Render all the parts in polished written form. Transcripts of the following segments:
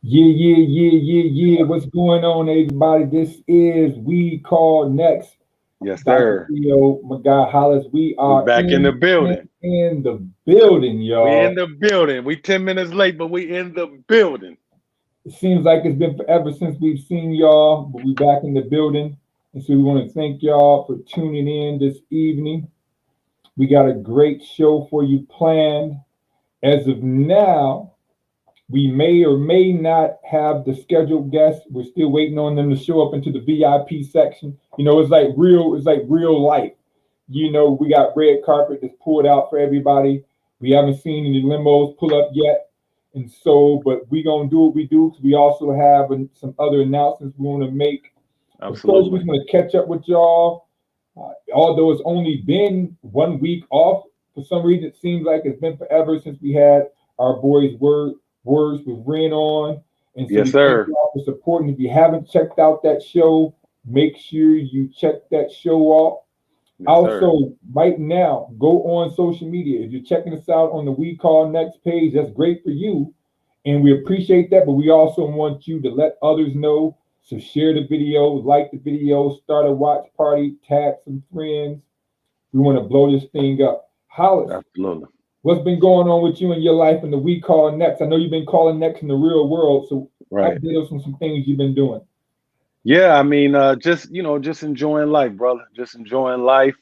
Yeah. What's going on, everybody? This is We Call Next. Yes, Dr. sir. Theo, my guy Hollis. We We are back in the in, building. in the building, We in y'all. the building. We 10 minutes late, but we in the building. It seems like it's been forever since we've seen y'all, but we back in the building. And so we want to thank y'all for tuning in this evening. We got a great show for you planned. As of now, we may or may not have the scheduled guests. We're still waiting on them to show up into the VIP section. It's like real life. We got red carpet that's pulled out for everybody. We haven't seen any limos pull up yet. And so, but we gonna do what we do because we also have some other announcements we want to make. But first, we Absolutely. just want to catch up with y'all. Although it's only been 1 week off, for some reason it seems like it's been forever since we had our boys' words with Ren on. And so Yes, we thank sir. y'all for supporting. If you haven't checked out that show, make sure you check that show out. Yes, sir. Also, right now, go on social media. If you're checking us out on the We Call Next page, that's great for you. And we appreciate that, but we also want you to let others know. So share the video, like the video, start a watch party, tag some friends. We want to blow this thing up. Hollis, Absolutely. what's been going on with you in your life in the We Call Next? I know you've been calling next in the real world, so Right. update us on some things you've been doing. Yeah, I mean, just enjoying life, brother. Just enjoying life.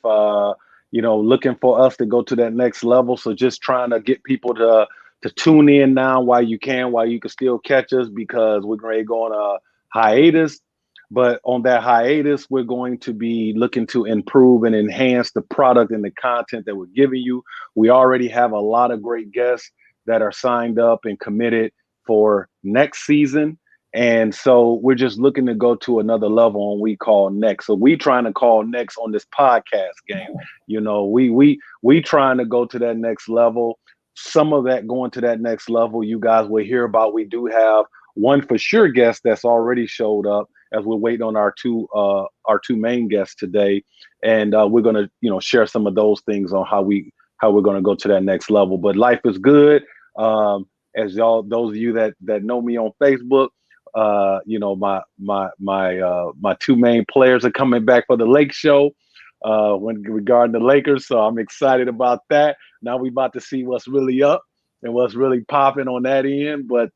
Looking for us to go to that next level. So just trying to get people to tune in now while you can still catch us because we're going to go on a hiatus. But on that hiatus, we're going to be looking to improve and enhance the product and the content that we're giving you. We already have a lot of great guests that are signed up and committed for next season, and so we're just looking to go to another level and we call next. So we trying to call next on this podcast game. We trying to go to that next level. Some of that going to that next level, you guys will hear about. We do have one for sure guest that's already showed up as we're waiting on our two main guests today. And we're gonna, share some of those things on how we're gonna go to that next level. But life is good. As y'all, those of you that know me on Facebook, my two main players are coming back for the Lake Show when regarding the Lakers. So I'm excited about that. Now we about to see what's really up and what's really popping on that end. But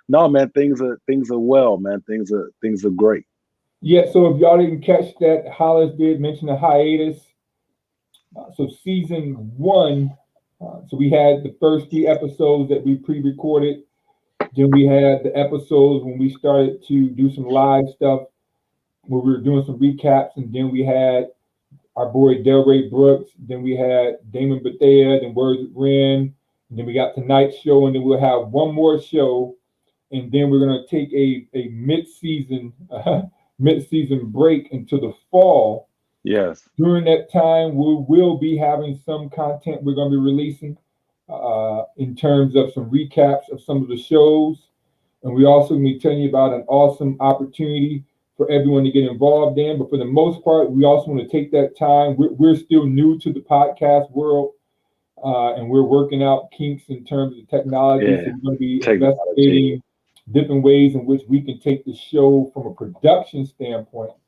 no, man, things are well, man. Things are great. Yeah, so if y'all didn't catch that, Hollis did mention the hiatus. So season one, so we had the first 3 episodes that we pre-recorded. Then we had the episodes when we started to do some live stuff where we were doing some recaps, and then we had our boy Delray Brooks. Then we had Damon Bethea, then Words with Ren. And then we got tonight's show, and then we'll have one more show, and then we're gonna take a mid-season mid-season break into the fall. Yes. During that time, we will be having some content we're going to be releasing in terms of some recaps of some of the shows. And we also going to be telling you about an awesome opportunity for everyone to get involved in. But for the most part, we also want to take that time. We're still new to the podcast world, and we're working out kinks in terms of technology. So Yeah. we're going to be Technology. investigating different ways in which we can take the show from a production standpoint and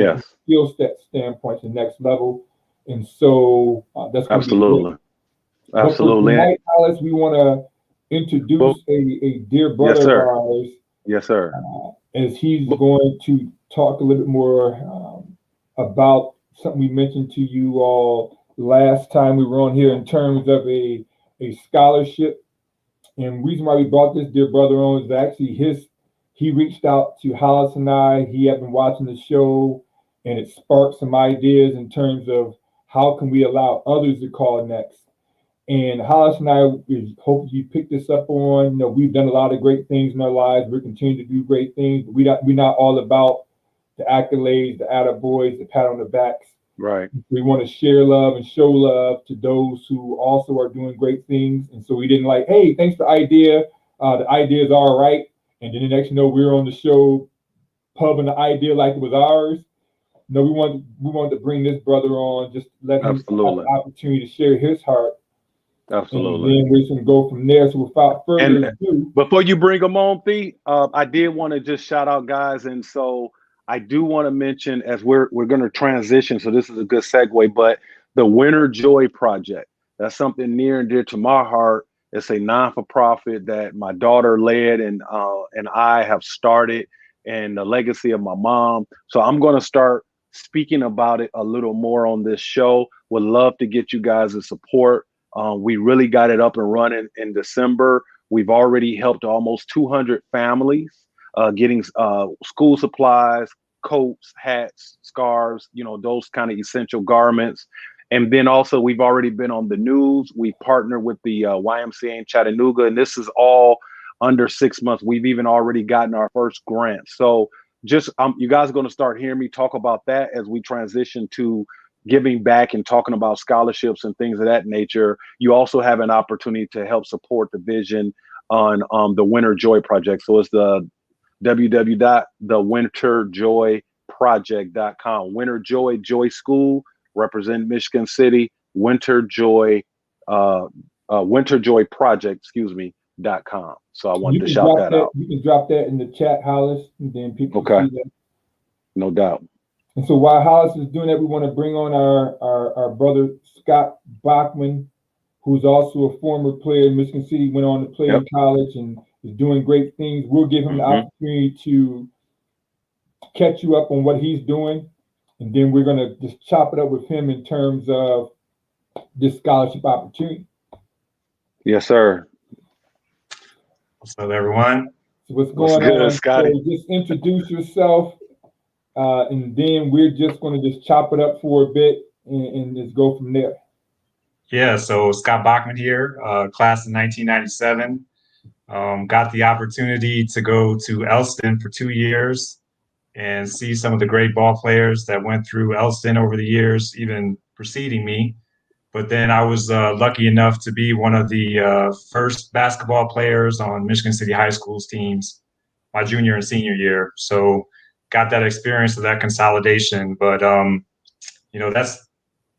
from a Yes. skill set standpoint to the next level. And so that's going to be great. Absolutely. But for Absolutely. tonight, Alice, we want to Well, introduce a dear yes, brother of sir. ours Yes, sir. as he's Well, going to talk a little bit more about something we mentioned to you all last time we were on here in terms of a scholarship. And the reason why we brought this dear brother on is actually he reached out to Hollis and I. He had been watching the show, and it sparked some ideas in terms of how can we allow others to call next. And Hollis and I hope you pick this up on. We've done a lot of great things in our lives. We're continuing to do great things, but we're not all about the accolades, the attaboys, the pat on the backs. right. We want to share love and show love to those who also are doing great things. And so we didn't like, hey, thanks for the idea. The idea is all right. And then the next you know, we were on the show pubbing the idea like it was ours. No, we wanted to bring this brother on, just let him have Absolutely. the opportunity to share his heart Absolutely. then we're going to go from there. So without further ado, Before you bring them on, Thee, I did want to just shout out guys, and so I do want to mention as we're going to transition. So this is a good segue, but the Winter Joy Project, that's something near and dear to my heart. It's a non-for-profit that my daughter led and I have started, and the legacy of my mom. So I'm going to start speaking about it a little more on this show. Would love to get you guys' support. We really got it up and running in December. We've already helped almost 200 families getting school supplies, coats, hats, scarves, those kind of essential garments. And then also we've already been on the news. We partnered with the YMCA in Chattanooga, and this is all under 6 months. We've even already gotten our first grant. So just you guys are going to start hearing me talk about that as we transition to giving back and talking about scholarships and things of that nature. You also have an opportunity to help support the vision on the Winter Joy Project. So it's the www.thewinterjoyproject.com. Winter Joy, Joy School, represent Michigan City. Winter Joy Project.com. So I wanted to shout that out. You can drop that in the chat, Hollis, and then people can see that. No doubt. And so while Hollis is doing that, we want to bring on our brother Scott Bachman, who's also a former player in Michigan City, went on to play in college and is doing great things. We'll give him the opportunity to catch you up on what he's doing. And then we're going to just chop it up with him in terms of this scholarship opportunity. Yes, sir. What's up, everyone? So what's going on, Scotty? So just introduce yourself, and then we're just going to just chop it up for a bit and just go from there. Yeah, so Scott Bachman here, class of 1997. Got the opportunity to go to Elston for 2 years and see some of the great ball players that went through Elston over the years, even preceding me. But then I was lucky enough to be one of the first basketball players on Michigan City High School's teams my junior and senior year. So got that experience of that consolidation. But,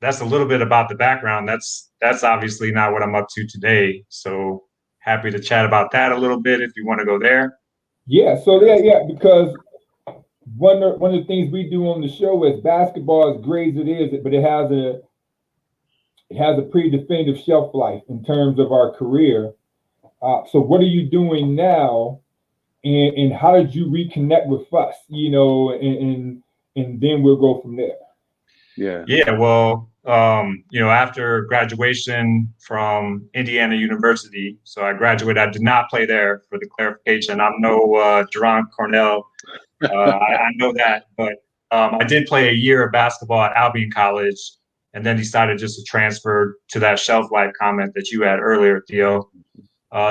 that's a little bit about the background. That's obviously not what I'm up to today. So happy to chat about that a little bit if you want to go there. Yeah, so because one of the things we do on the show is basketball, as great as it is, but it has a pretty definitive shelf life in terms of our career. So what are you doing now, and how did you reconnect with us? And then we'll go from there. Yeah. Well, after graduation from Indiana University, so I graduated. I did not play there, for the clarification. I'm no Deron Cornell. I know that, but I did play a year of basketball at Albion College, and then decided just to transfer to that shelf life comment that you had earlier, Theo.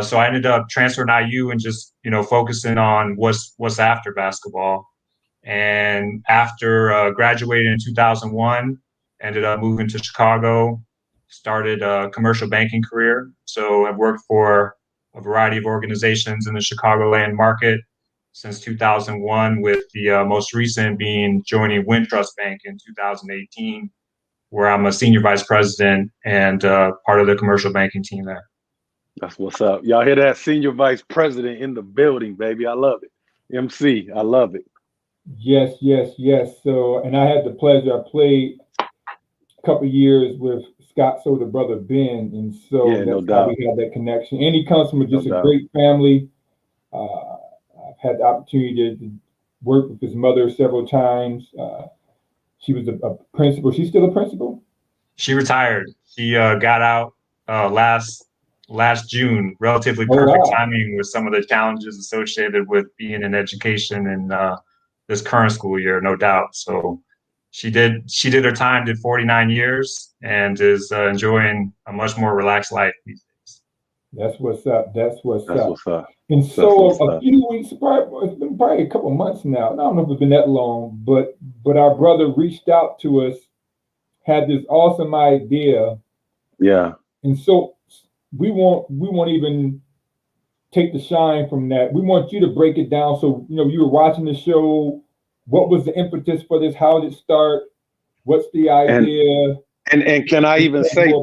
So I ended up transferring to IU and just focusing on what's after basketball. And after graduating in 2001, ended up moving to Chicago, started a commercial banking career. So I've worked for a variety of organizations in the Chicagoland market since 2001, with the most recent being joining Wintrust Bank in 2018, where I'm a senior vice president and part of the commercial banking team there. That's what's up. Y'all hear that? Senior vice president in the building, baby. I love it. MC, I love it. Yes. So, and I had the pleasure, I played a couple of years with Scott's older brother, Ben. And so that's how we had that connection. And he comes from just a great family. I've had the opportunity to work with his mother several times. She was a principal. She's still a principal? She retired. She got out last June. Relatively perfect timing with some of the challenges associated with being in education in this current school year, no doubt. So she did her time, did 49 years, and is enjoying a much more relaxed life these days. That's what's up. That's what's up. And That's so a few weeks, it's been probably a couple months now. I don't know if it's been that long, but our brother reached out to us, had this awesome idea. Yeah. And so we won't even take the shine from that. We want you to break it down. So, you were watching the show. What was the impetus for this? How did it start? What's the idea? And can I even say,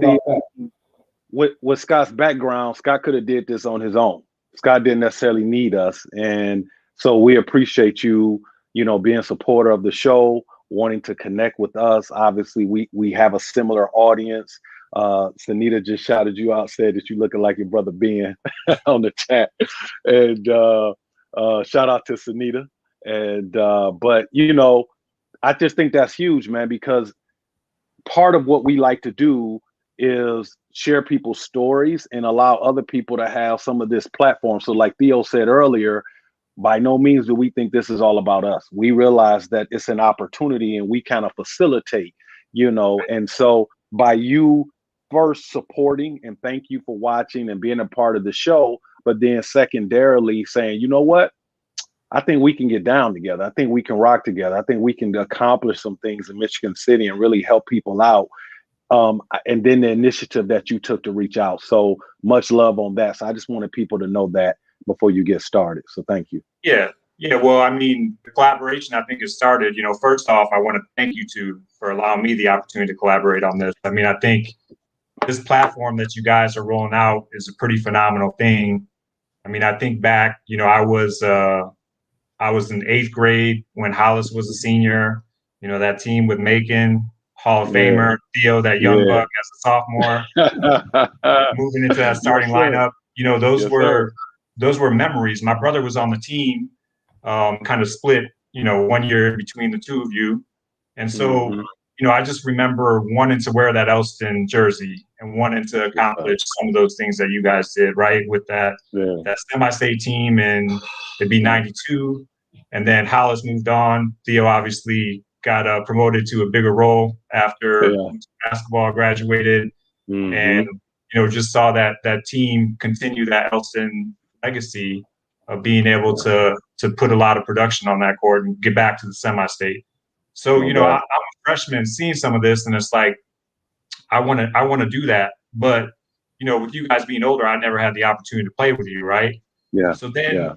with Scott's background, Scott could have did this on his own. Scott didn't necessarily need us, and so we appreciate you, being supporter of the show, wanting to connect with us. Obviously, we have a similar audience. Sanita just shouted you out, said that you looking like your brother Ben on the chat, and shout out to Sanita. And but I just think that's huge, man, because part of what we like to do is share people's stories and allow other people to have some of this platform. So like Theo said earlier, by no means do we think this is all about us. We realize that it's an opportunity and we kind of facilitate, and so by you first supporting, and thank you for watching and being a part of the show, but then secondarily saying, you know what? I think we can get down together. I think we can rock together. I think we can accomplish some things in Michigan City and really help people out. And then the initiative that you took to reach out. So much love on that. So I just wanted people to know that before you get started. So thank you. Yeah. Well, I mean, the collaboration, I think, has started. First off, I want to thank you two for allowing me the opportunity to collaborate on this. I mean, I think this platform that you guys are rolling out is a pretty phenomenal thing. I mean, I think back, I was in 8th grade when Hollis was a senior. That team with Macon, Hall of Famer, Theo, that young buck as a sophomore, moving into that starting lineup. Those were memories. My brother was on the team, kind of split, 1 year between the two of you. And so, I just remember wanting to wear that Elston jersey and wanting to accomplish some of those things that you guys did, right? With that semi-state team and the B92. And then Hollis moved on. Theo obviously got promoted to a bigger role after basketball graduated, and just saw that team continue that Elston legacy of being able to put a lot of production on that court and get back to the semi-state. So I'm a freshman seeing some of this, and it's like I want to do that, but with you guys being older, I never had the opportunity to play with you, right? Yeah. So then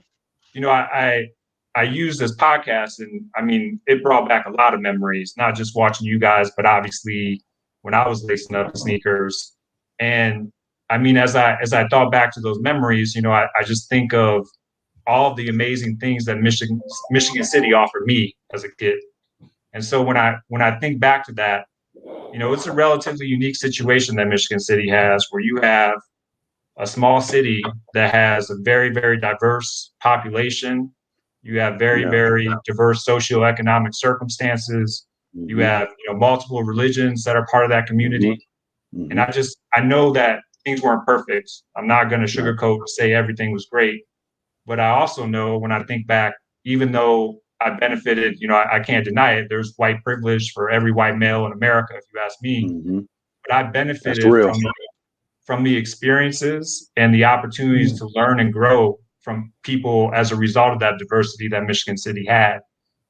I used this podcast, and I mean, it brought back a lot of memories, not just watching you guys, but obviously when I was lacing up the sneakers. And I mean, as I thought back to those memories, I just think of all of the amazing things that Michigan City offered me as a kid. And so when I think back to that, it's a relatively unique situation that Michigan City has, where you have a small city that has a very, very diverse population. You have very, very diverse socioeconomic circumstances. You have, multiple religions that are part of that community. And I know that things weren't perfect. I'm not going to sugarcoat and say everything was great. But I also know, when I think back, even though I benefited, I can't deny it, there's white privilege for every white male in America, if you ask me. But I benefited from the experiences and the opportunities to learn and grow from people as a result of that diversity that Michigan City had.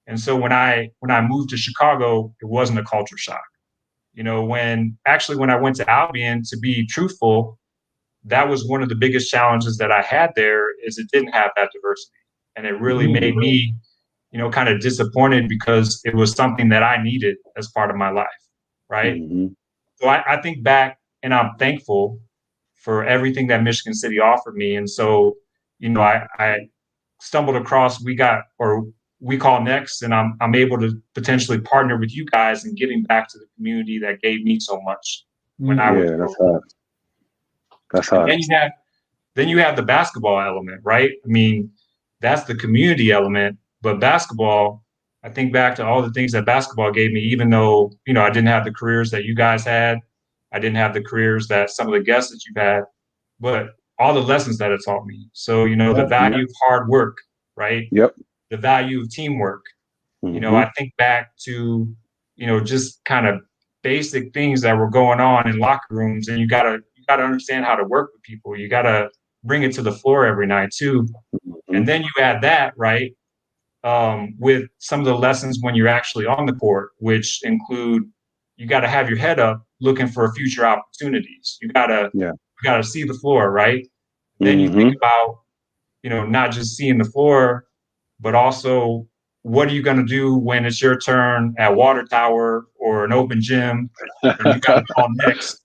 And so when I moved to Chicago, it wasn't a culture shock. When I went to Albion, to be truthful, that was one of the biggest challenges that I had there, is it didn't have that diversity. And it really made me, kind of disappointed, because it was something that I needed as part of my life, right? So I think back, and I'm thankful for everything that Michigan City offered me. And so, I stumbled across, we call Next, and I'm able to potentially partner with you guys in getting back to the community that gave me so much when I was. That's hard. And then you have the basketball element, right? I mean, that's the community element, but basketball, I think back to all the things that basketball gave me, even though, I didn't have the careers that you guys had. I didn't have the careers that some of the guests that you've had, but all the lessons that it taught me. So, the value of hard work, right? The value of teamwork. I think back to, just kind of basic things that were going on in locker rooms, and you gotta understand how to work with people. You gotta bring it to the floor every night too. And then you add that, right, with some of the lessons when you're actually on the court, which include, you got to have your head up looking for future opportunities. You gotta see the floor, right? Then you think about, not just seeing the floor, but also, what are you going to do when it's your turn at Water Tower or an open gym, and you got to call Next?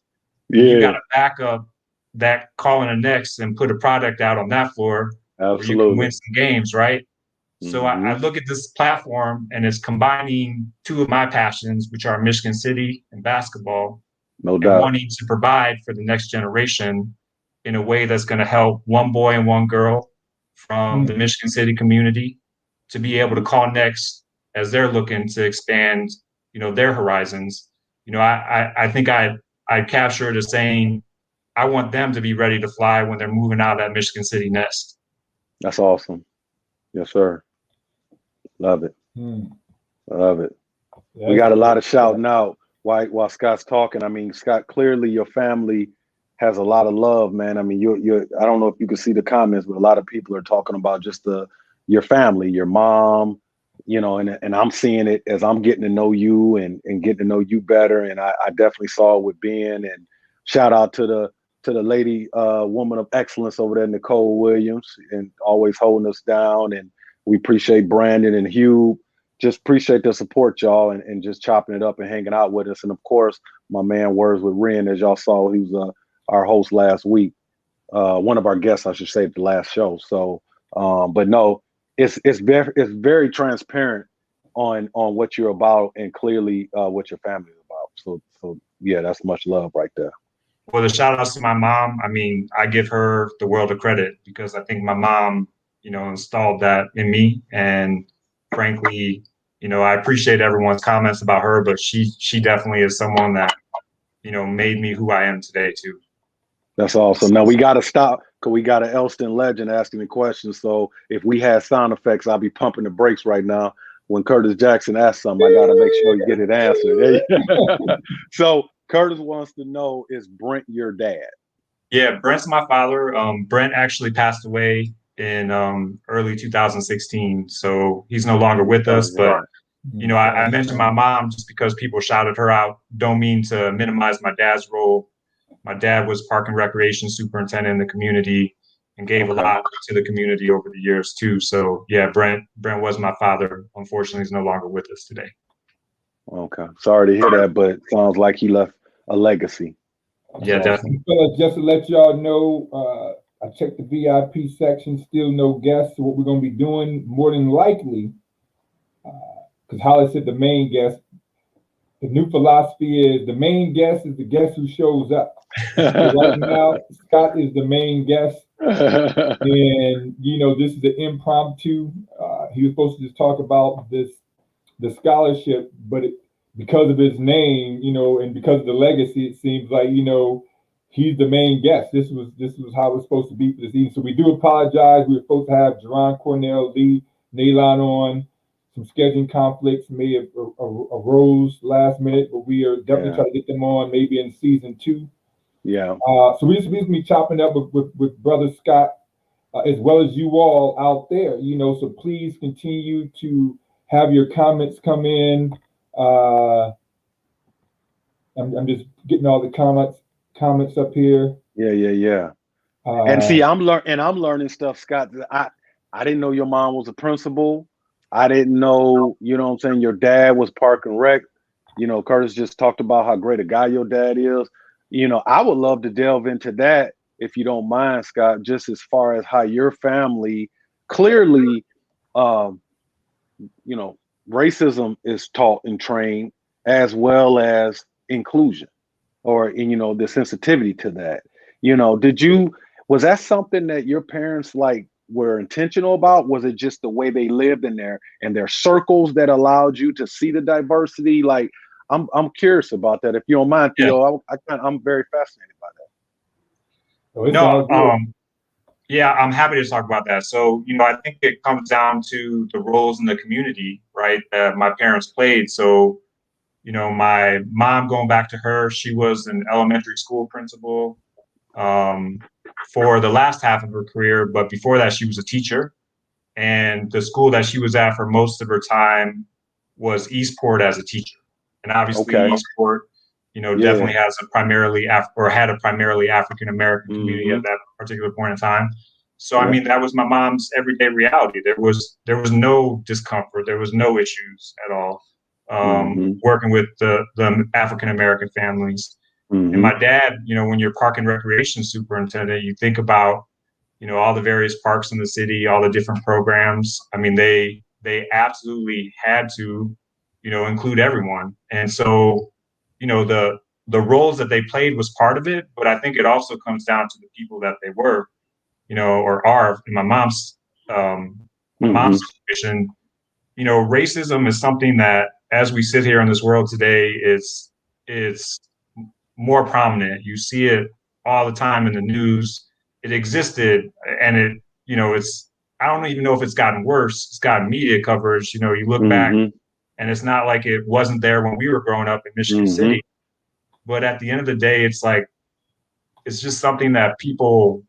You got to back up that calling the Knicks and put a product out on that floor where you can Absolutely. win some games, right? So I Mhm. look at this platform and it's combining two of my passions, which are Michigan City and basketball, No and doubt. wanting to provide for the next generation in a way that's going to help one boy and one girl from the Michigan City community to be able to call next as they're looking to expand, their horizons. I think I captured as saying, I want them to be ready to fly when they're moving out of that Michigan City nest. That's awesome. Yes, sir. Love it. Mm. Love it. We That's got a lot great. of shouting out while Scott's talking. I mean, Scott, clearly your family has a lot of love, man. I mean, you're I don't know if you can see the comments, but a lot of people are talking about just your family, your mom, and I'm seeing it as I'm getting to know you and getting to know you better. And I definitely saw it with Ben. And shout out to the lady, woman of excellence over there, Nicole Williams, and always holding us down. And we appreciate Brandon and Hugh. Just appreciate the support, y'all, and just chopping it up and hanging out with us. And of course, my man Words with Ren, as y'all saw, he was our host last week. One of our guests, I should say, at the last show. So, but no, it's very transparent on what you're about and clearly what your family is about. So yeah, that's much love right there. Well, the shout outs to my mom, I mean, I give her the world of credit because I think my mom, installed that in me. And frankly, I appreciate everyone's comments about her, but she definitely is someone that, made me who I am today too. That's awesome. Now we got to stop because we got an Elston legend asking the questions. So if we had sound effects, I'll be pumping the brakes right now. When Curtis Jackson asks something, I got to make sure you get it answered. So Curtis wants to know, is Brent your dad? Yeah, Brent's my father. Brent actually passed away in early 2016, so he's no longer with us. But I mentioned my mom just because people shouted her out. Don't mean to minimize my dad's role. My dad was park and recreation superintendent in the community and gave a lot to the community over the years too. So yeah, Brent was my father. Unfortunately, he's no longer with us today. Okay, sorry to hear that, but sounds like he left a legacy. Yeah, definitely. Fellas, just to let y'all know, I checked the VIP section, still no guests. So what we're going to be doing, more than likely, because Holly said the main guest, the new philosophy is the main guest is the guest who shows up. So right now, Scott is the main guest. And, this is an impromptu. He was supposed to just talk about the scholarship, but because of his name, and because of the legacy, it seems like, he's the main guest. This was how it was supposed to be for this evening. So we do apologize. We were supposed to have Jerron Cornell, Lee, Nalon on. Some scheduling conflicts may have arose last minute, but we are definitely trying to get them on maybe in season 2. Yeah. So we're just be chopping up with Brother Scott, as well as you all out there, so please continue to have your comments come in. I'm just getting all the comments up here. Yeah. And see, I'm learning stuff, Scott. I didn't know your mom was a principal. I didn't know, what I'm saying, your dad was park and rec. Curtis just talked about how great a guy your dad is. I would love to delve into that if you don't mind, Scott, just as far as how your family clearly, racism is taught and trained, as well as inclusion or, the sensitivity to that. Was that something that your parents were intentional about? Was it just the way they lived in their circles that allowed you to see the diversity? I'm curious about that. If you don't mind, Theo, I'm very fascinated by that. No, yeah, I'm happy to talk about that. So, I think it comes down to the roles in the community, right, that my parents played. So, my mom, going back to her, she was an elementary school principal for the last half of her career. But before that, she was a teacher. And the school that she was at for most of her time was Eastport as a teacher. And obviously Eastport, definitely has a primarily had a primarily African-American community at that particular point in time. So, I mean, that was my mom's everyday reality. There was no discomfort. There was no issues at all working with the African-American families. And my dad, when you're park and recreation superintendent, you think about, all the various parks in the city, all the different programs. I mean, they absolutely had to, include everyone. And so, the roles that they played was part of it, but I think it also comes down to the people that they were, or are. In my mom's situation, racism is something that, as we sit here in this world today, it's more prominent. You see it all the time in the news. It existed, and I don't even know if it's gotten worse. It's gotten media coverage. You look back, and it's not like it wasn't there when we were growing up in Michigan City. But at the end of the day, it's just something that people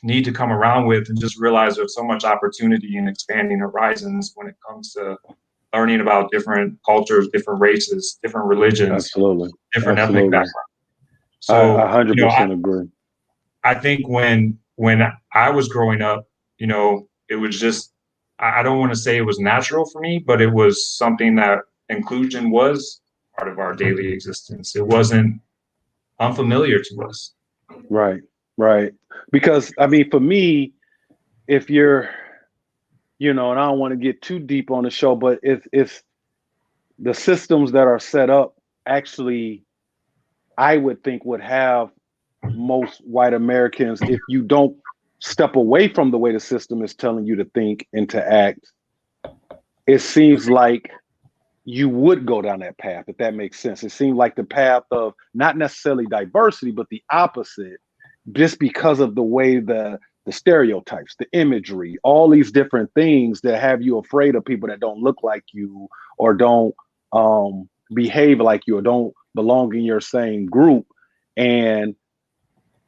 need to come around with and just realize there's so much opportunity in expanding horizons when it comes to learning about different cultures, different races, different religions, different ethnic backgrounds. So I 100% agree. I think when I was growing up, it was just, I don't want to say it was natural for me, but it was something that inclusion was part of our daily existence. It wasn't unfamiliar to us. Right. Because, I mean, for me, if you're, and I don't want to get too deep on the show, but it's the systems that are set up actually, I would think would have most white Americans, if you don't step away from the way the system is telling you to think and to act, it seems like you would go down that path, if that makes sense. It seemed like the path of not necessarily diversity, but the opposite, just because of the way the stereotypes, the imagery, all these different things that have you afraid of people that don't look like you or don't behave like you or don't belong in your same group. And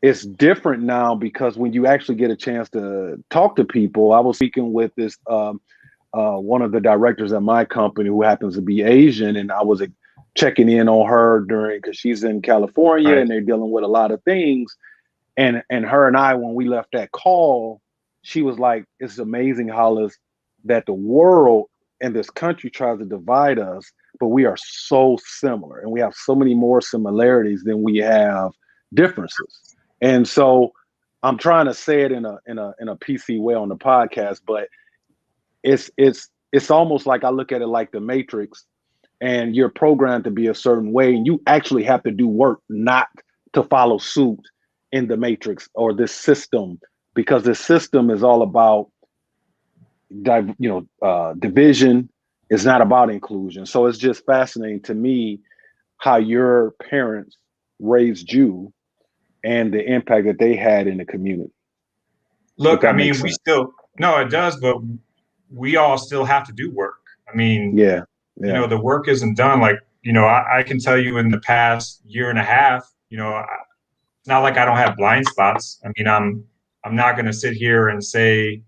it's different now because when you actually get a chance to talk to people, I was speaking with this one of the directors at my company who happens to be Asian, and I was checking in on her because she's in California and they're dealing with a lot of things. And her and I, when we left that call, she was like, "It's amazing, Hollis, that the world and this country tries to divide us, but we are so similar, and we have so many more similarities than we have differences." And so, I'm trying to say it in a PC way on the podcast, but it's almost like I look at it like the Matrix, and you're programmed to be a certain way, and you actually have to do work not to follow suit in the Matrix or this system, because the system is all about division. It's not about inclusion. So it's just fascinating to me how your parents raised you and the impact that they had in the community. Look, I mean, it does, but we all still have to do work. I mean, the work isn't done. Like, I can tell you in the past year and a half, it's not like I don't have blind spots. I mean, I'm not going to sit here and say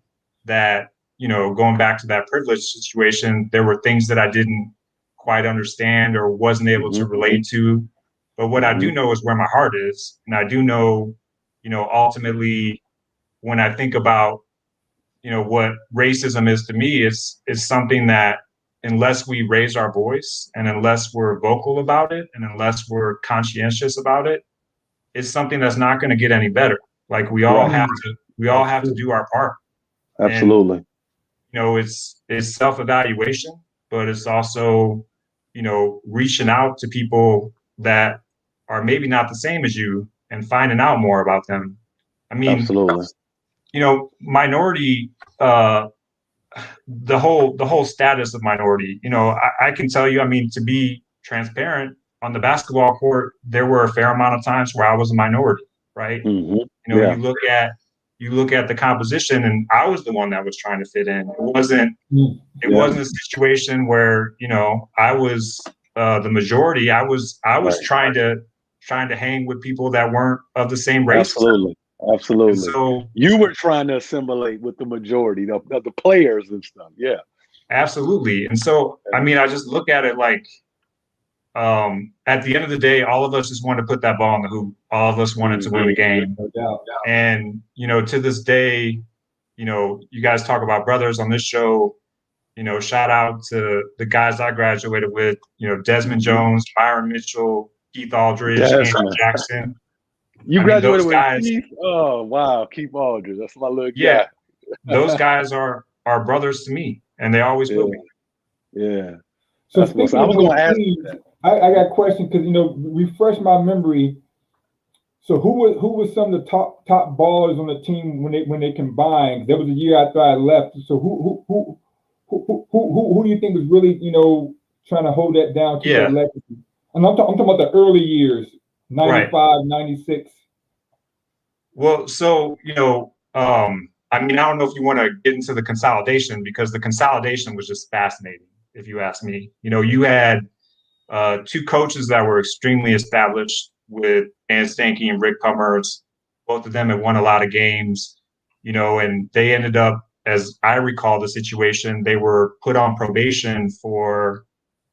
that, going back to that privilege situation, there were things that I didn't quite understand or wasn't able to relate to. But what I do know is where my heart is. And I do know, ultimately, when I think about, what racism is to me, is something that unless we raise our voice and unless we're vocal about it and unless we're conscientious about it, it's something that's not going to get any better. Like we all have to do our part. Absolutely. And, it's self-evaluation, but it's also, reaching out to people that are maybe not the same as you and finding out more about them. I mean, absolutely. Minority, the whole status of minority, I can tell you, I mean, to be transparent, on the basketball court, there were a fair amount of times where I was a minority, right? You look at the composition, and I was the one that was trying to fit in. It wasn't a situation where, I was the majority. I was trying to hang with people that weren't of the same race. Absolutely. And so you were trying to assimilate with the majority of the players and stuff. Yeah. Absolutely. And so, I mean, I just look at it like, at the end of the day, all of us just wanted to put that ball in the hoop. All of us wanted to win the game. And, to this day, you guys talk about brothers on this show, shout out to the guys I graduated with, Desmond Jones, Byron Mitchell, Keith Aldridge, Yes, Andrew man. Jackson. You I mean, graduated those with guys. Keith? Oh, wow. Keith Aldridge. That's my little Yeah, guy. those guys are brothers to me, and they always will be. Yeah. So That's what's. speaking I of was going those to ask. teams, I got a question because refresh my memory. So who was some of the top ballers on the team when they combined? There was a year after I left. So who do you think was really trying to hold that down, keep that legacy? And I'm talking about the early years, 95, 96. Well, so I mean, I don't know if you want to get into the consolidation, because the consolidation was just fascinating, if you ask me. You had two coaches that were extremely established with Dan Stanky and Rick Pummers. Both of them had won a lot of games, and they ended up, as I recall the situation, they were put on probation for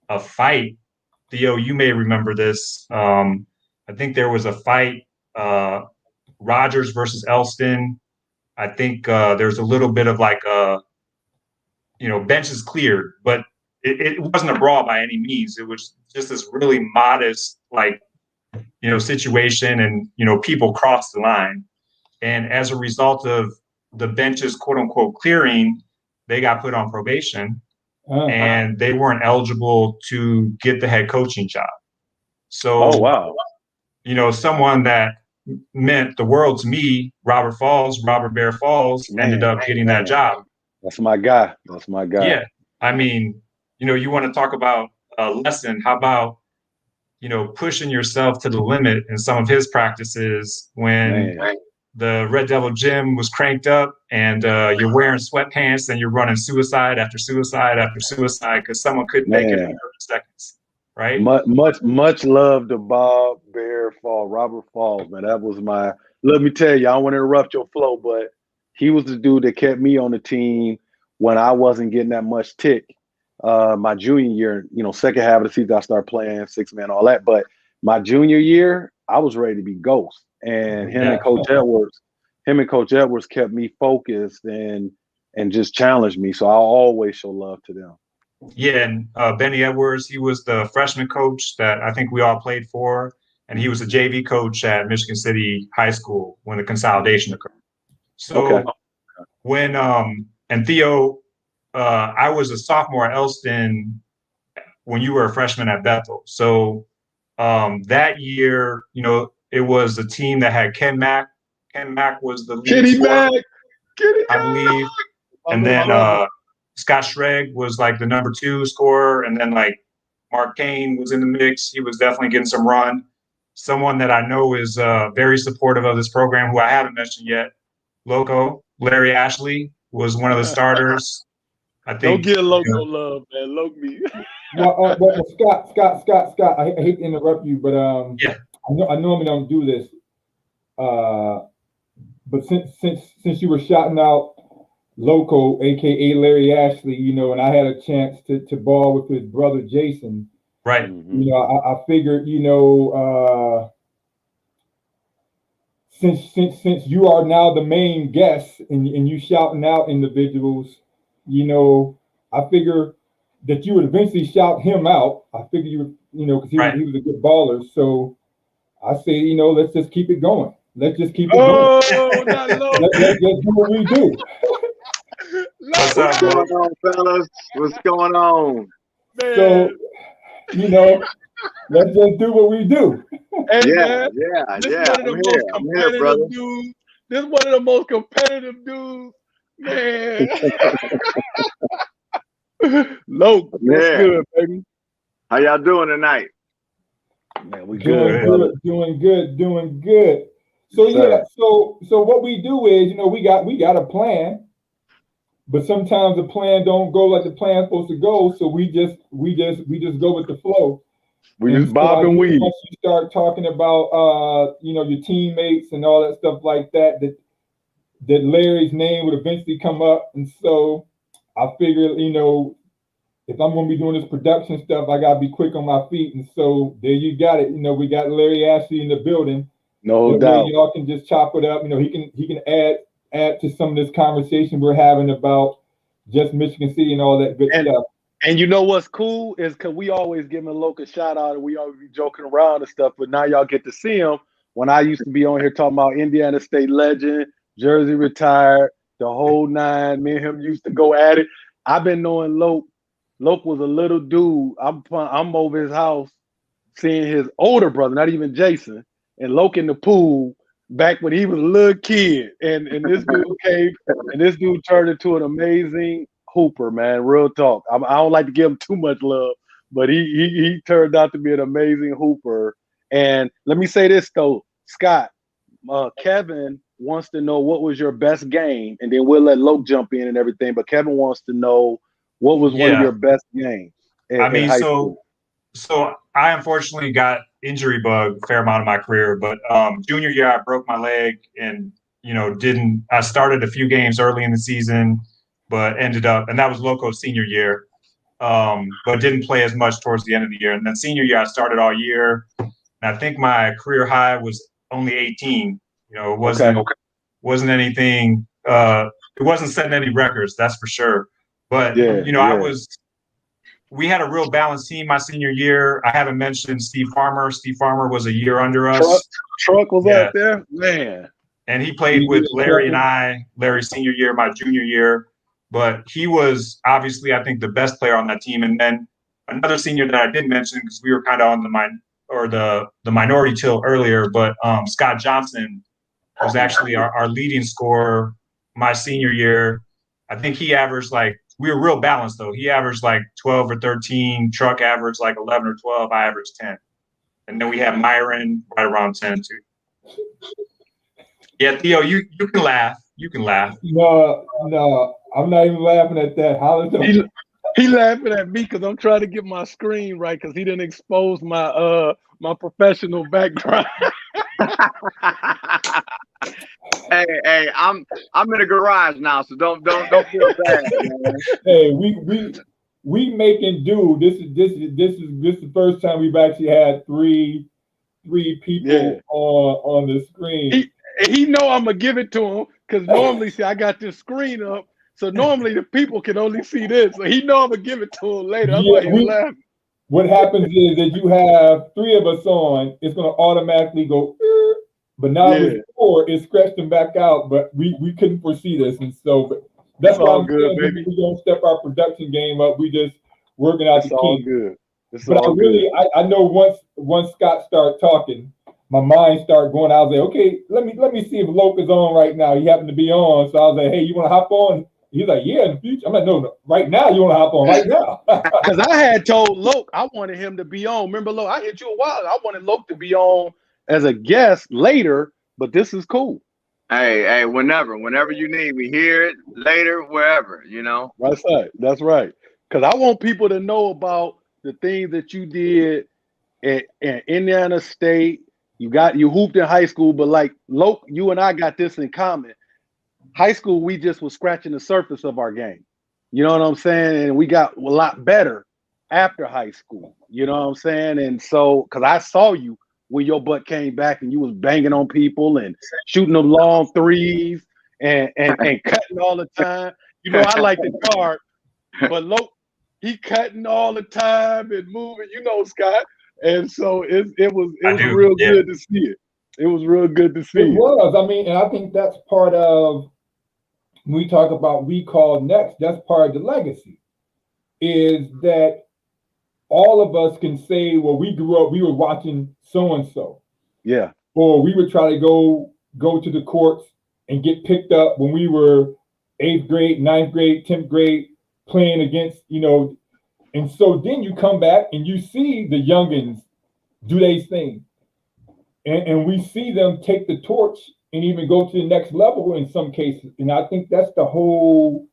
a fight. Theo, you may remember this. I think there was a fight, Rogers versus Elston. I think there's a little bit of like benches cleared, but it wasn't a brawl by any means. It was just this really modest, situation, and people crossed the line. And as a result of the benches, quote unquote, clearing, they got put on probation, and they weren't eligible to get the head coaching job. So, oh, wow. Someone that meant the world to me, Robert Bear Falls, ended up getting that job. That's my guy. Yeah. I mean, you want to talk about a lesson. How about, pushing yourself to the limit in some of his practices when the Red Devil gym was cranked up and you're wearing sweatpants and you're running suicide after suicide after suicide because someone couldn't make it in 30 seconds. Right. Much love to Bob Bear Falls, Robert Falls, man. That was let me tell you, I don't want to interrupt your flow, but he was the dude that kept me on the team when I wasn't getting that much tick. My junior year, second half of the season, I started playing 6-man, all that. But my junior year, I was ready to be ghost. And him and Coach Edwards kept me focused and just challenged me. So I'll always show love to them. Yeah, and Benny Edwards, he was the freshman coach that I think we all played for, and he was a JV coach at Michigan City High School when the consolidation occurred. So when and Theo, I was a sophomore at Elston when you were a freshman at Bethel. So that year, it was a team that had Ken Mack. Ken Mack was the lead scorer, I believe, and then Scott Schreg was like the number 2 scorer, and then like Mark Kane was in the mix. He was definitely getting some run. Someone that I know is very supportive of this program, who I haven't mentioned yet, Loco, Larry Ashley, was one of the starters. I think. Don't get Loco love, man. Loco me. Well, Scott. I hate to interrupt you, but I normally don't do this. But since you were shouting out Loco, aka Larry Ashley, and I had a chance to ball with his brother Jason. Right. I figured, since you are now the main guest and you shouting out individuals, I figure that you would eventually shout him out. I figure you would, because he was a good baller. So I say, let's just keep it going. Let's just keep it going. Let's do what we do. What's going on, fellas? What's going on? Man. So, let's just do what we do. Hey, yeah. I'm here, brother. Dudes. This is one of the most competitive dudes, man. Loc, what's good, baby? How y'all doing tonight? Man, we good. Doing good. So so what we do is, we got a plan. But sometimes the plan don't go like the plan's supposed to go, so we just go with the flow. We just bob and weave. Once you start talking about your teammates and all that stuff like that Larry's name would eventually come up, and so I figured if I'm going to be doing this production stuff, I got to be quick on my feet, and so there you got it. We got Larry Ashley in the building. No doubt. Y'all can just chop it up. He can add to some of this conversation we're having about just Michigan City and all that good stuff. And you know what's cool is because we always give him a local shout out and we always be joking around and stuff, but now y'all get to see him. When I used to be on here talking about Indiana State legend, Jersey retired, the whole nine, me and him used to go at it. I've been knowing Loke. Loke was a little dude. I'm over his house seeing his older brother, not even Jason, and Loke in the pool back when he was a little kid. And this dude came and this dude turned into an amazing hooper, man. Real talk. I don't like to give him too much love, but he turned out to be an amazing hooper. And let me say this though, Scott, Kevin wants to know what was your best game, and then we'll let Loke jump in and everything. But Kevin wants to know what was one of your best games. So I unfortunately got injury bug a fair amount of my career, but junior year I broke my leg and I started a few games early in the season, but ended up, and that was Loco's senior year, but didn't play as much towards the end of the year. And then senior year I started all year, and I think my career high was only 18. It wasn't anything. It wasn't setting any records, that's for sure. But we had a real balanced team my senior year. I haven't mentioned Steve Farmer. Steve Farmer was a year under us. Truck was out there, man. And he played with Larry and I, Larry's senior year, my junior year. But he was obviously, I think, the best player on that team. And then another senior that I didn't mention because we were kind of on the minority till earlier, but Scott Johnson was actually our leading scorer my senior year. I think he averaged we were real balanced though. He averaged 12 or 13. Truck averaged 11 or 12. I averaged 10. And then we had Myron right around 10 too. Yeah, Theo, you can laugh. You can laugh. No, I'm not even laughing at that. He laughing at me because I'm trying to get my screen right because he didn't expose my my professional background. Hey, I'm in the garage now, so don't feel bad, man. Hey, we making do. This is the first time we've actually had three people on the screen. He know I'm gonna give it to him because normally, see, I got this screen up, so normally the people can only see this. So he know I'm gonna give it to him later. I'm like laughing. What happens is that you have three of us on, it's gonna automatically go. But now with four, it scratched them back out. But we couldn't foresee this, and so that's why I'm saying baby. We don't step our production game up. We just working out the all key. Good. But I know once Scott started talking, my mind started going. I was like, okay, let me see if Loke is on right now. He happened to be on, so I was like, hey, you want to hop on? He's like, yeah, in the future. I'm like, no, right now you want to hop on right now. Because I had told Loke I wanted him to be on. Remember, Loke, I hit you a while. I wanted Loke to be on as a guest later, but this is cool. Hey, whenever you need me, hear it later, wherever, That's right. Because I want people to know about the things that you did at Indiana State. You hooped in high school, but Loke, you and I got this in common. High school, we just was scratching the surface of our game. You know what I'm saying? And we got a lot better after high school. You know what I'm saying? And so, because I saw you when your butt came back and you was banging on people and shooting them long threes and cutting all the time. I like the guard, but Loke, he cutting all the time and moving, Scott. And so it was real good to see it. It was real good to see it. It was. I mean, and I think that's part of when we talk about We Call Next, that's part of the legacy, is that all of us can say, well, we grew up, we were watching so-and-so. Yeah. Or we would try to go to the courts and get picked up when we were 8th grade, 9th grade, 10th grade, playing against, and so then you come back and you see the youngins do their thing. And we see them take the torch and even go to the next level in some cases. And I think that's the whole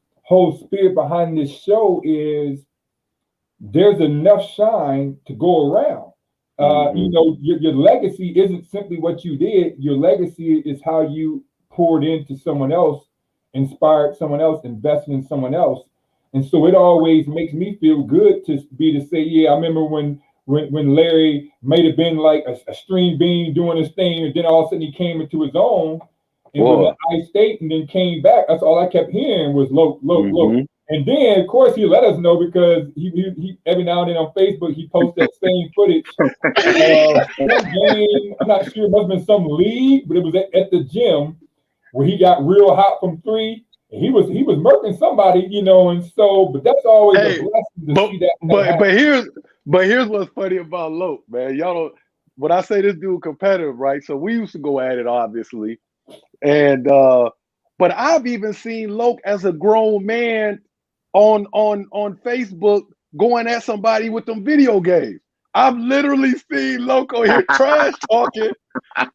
spirit behind this show is there's enough shine to go around. Your legacy isn't simply what you did. Your legacy is how you poured into someone else, inspired someone else, invested in someone else. And so it always makes me feel good to say, yeah, I remember when Larry might have been like a string bean doing his thing, and then all of a sudden he came into his own and was at I-State and then came back. That's all I kept hearing was Loke. And then, of course, he let us know because he every now and then on Facebook he posts that same footage. Some game, I'm not sure, it must have been some league, but it was at the gym where he got real hot from three. And he was murking somebody, you know, and so, but that's always a blessing to see that. But here's what's funny about Loke, man. Y'all don't. When I say this dude competitive, right? So we used to go at it, obviously, and but I've even seen Loke as a grown man on Facebook going at somebody with them video games. I've literally seen Loco here trash talking. Am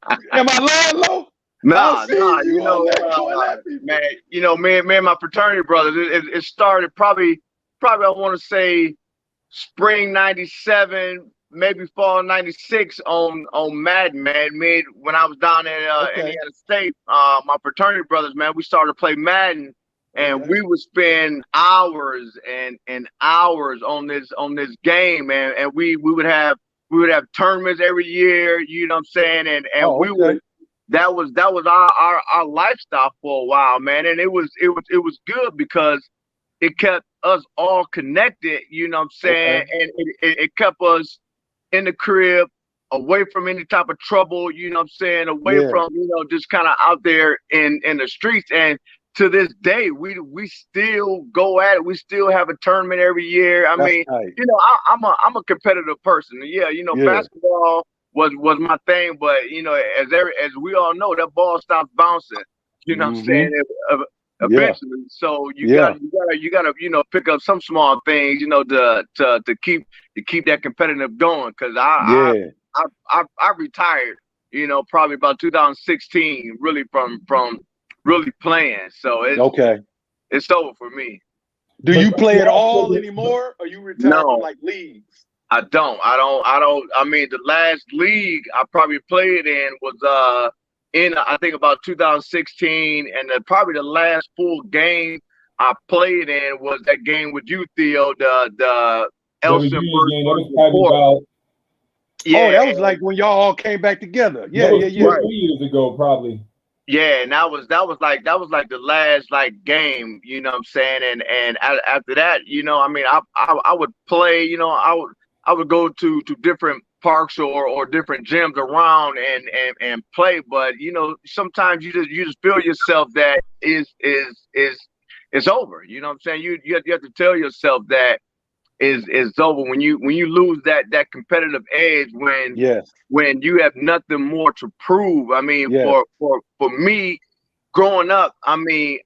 I lying, Loke? Nah, you know, man, you know, me and my fraternity brothers, it started probably I want to say spring '97, maybe fall '96 on Madden, man. When I was down in Indiana State, my fraternity brothers, man, we started to play Madden, and we would spend hours and hours on this game, man. And we would have tournaments every year, you know what I'm saying? And we would. That was our lifestyle for a while, man, and it was good because it kept us all connected, you know what I'm saying, and it kept us in the crib, away from any type of trouble, you know what I'm saying, away from, you know, just kind of out there in the streets. And to this day, we still go at it. We still have a tournament every year. I mean, you know, I'm a competitive person. Yeah, you know, basketball was my thing, but you know, as we all know, that ball stops bouncing. You know what I'm saying? Eventually, so you gotta you know, pick up some small things, you know, to keep that competitive going. Because I retired, you know, probably about 2016, really from really playing. So it's over for me. Do you play at all anymore? Or you retired from like leagues? I don't. I mean, the last league I probably played in was in I think about 2016, and probably the last full game I played in was that game with you, Theo, the Elson versus that was like when y'all all came back together. Yeah. 3 years ago, probably. Yeah, and that was like the last like game, you know what I'm saying? And after that, you know, I mean, I would play, you know, I would go to different parks or different gyms around and play, but you know, sometimes you just feel yourself that it's over. You know what I'm saying? You have to tell yourself that is over when you lose that competitive edge, when you have nothing more to prove. I mean, for me growing up, I mean,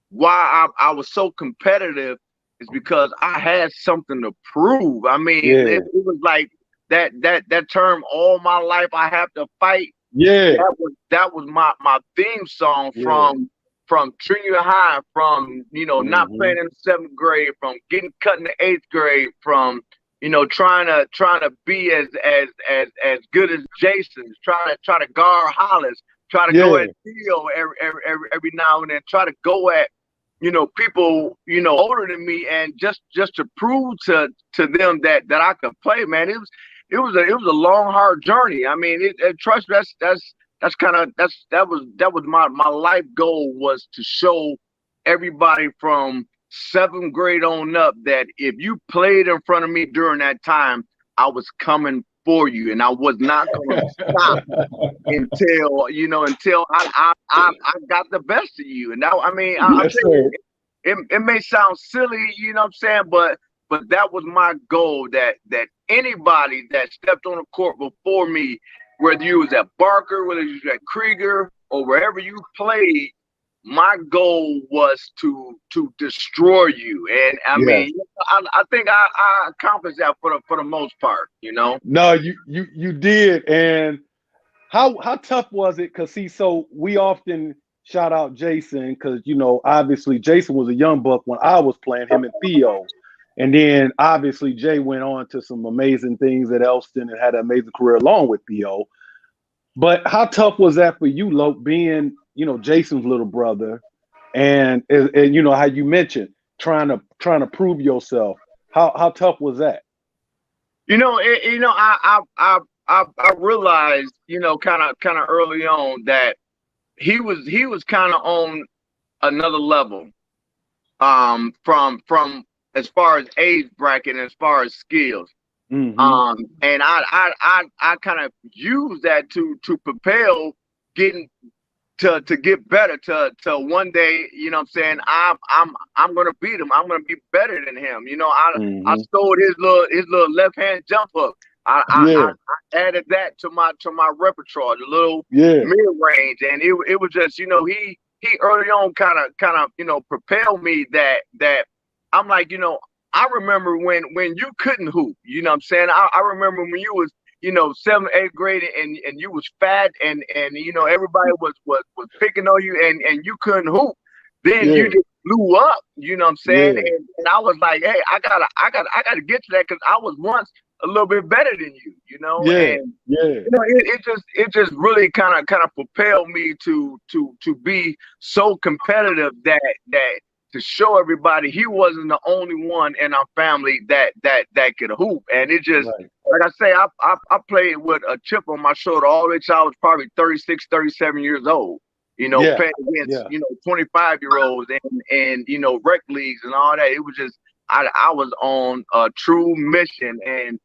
why I was so competitive is because I had something to prove. I mean, it was like that term, all my life I have to fight. Yeah, that was my theme song from junior high, from, you know, not playing in the 7th grade, from getting cut in the 8th grade, from, you know, trying to be as good as Jason, trying to guard Hollis, try to go at Theo every now and then, try to go at, you know, people, you know, older than me, and just to prove to them that I could play, man. It was a long, hard journey. I mean, trust me, that was my life goal, was to show everybody from 7th grade on up that if you played in front of me during that time, I was coming for you, and I was not going to stop until I got the best of you. And now, I mean, it may sound silly, you know what I'm saying, but that was my goal, that anybody that stepped on the court before me, whether you was at Barker, whether you was at Krieger, or wherever you played, my goal was to destroy you. And I mean, I think I accomplished that for the most part, you know. No, you did. And how tough was it? Because so we often shout out Jason, because, you know, obviously Jason was a young buck when I was playing, him and Theo. And then obviously Jay went on to some amazing things at Elston and had an amazing career along with Theo. But how tough was that for you, Loke, being, you know, Jason's little brother, and you know how you mentioned trying to prove yourself? How tough was that? You know, I realized, you know, kind of early on that he was kind of on another level. from as far as age bracket and as far as skills. Mm-hmm. And I kind of use that to propel getting to get better to one day, you know what I'm saying, I'm gonna beat him. I'm gonna be better than him. You know, I stole his little left hand jump hook. I added that to my repertoire, the little mid range, and it was just, you know, he early on kind of you know, propelled me that I'm like, you know, I remember when you couldn't hoop, you know what I'm saying? I remember when you was, you know, 7th, 8th grade and you was fat and you know, everybody was picking on you and you couldn't hoop. Then you just blew up, you know what I'm saying? And I was like, hey, I gotta get to that, because I was once a little bit better than you, you know? And you know, it just really kind of propelled me to be so competitive that to show everybody he wasn't the only one in our family that could hoop. And it just, like I say, I played with a chip on my shoulder all the way till I was probably 36, 37 years old. You know, playing against, you know, 25-year-olds and you know, rec leagues and all that. It was just, I was on a true mission. And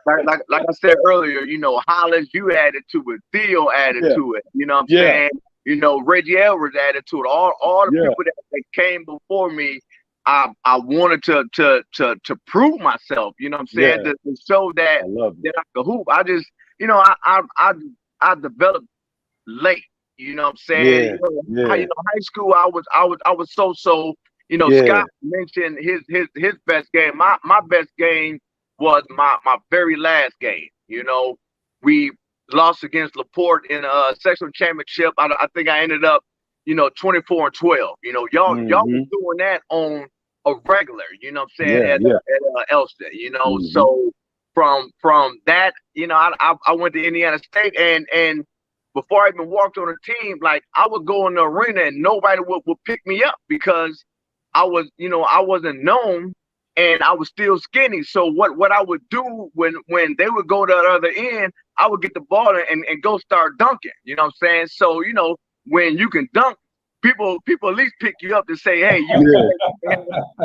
like I said earlier, you know, Hollis, you added to it, Theo added to it, you know what I'm saying? You know, Reggie Edwards added to it. All the people that came before me, I wanted to prove myself, you know what I'm saying? To show that I could hoop. I just, you know, I developed late, you know what I'm saying? You know, high school, I was so, you know, Scott mentioned his best game. My best game was my very last game. You know, we lost against LaPorte in a sectional championship. I think I ended up, you know, 24-12. You know, y'all was doing that on a regular, you know what I'm saying, at Elston, you know. So from that, you know, I went to Indiana State, and before I even walked on a team, like, I would go in the arena and nobody would pick me up because I was, you know, I wasn't known. And I was still skinny. So what I would do when they would go to the other end, I would get the ball and go start dunking. You know what I'm saying? So, you know, when you can dunk, people at least pick you up to say, hey, you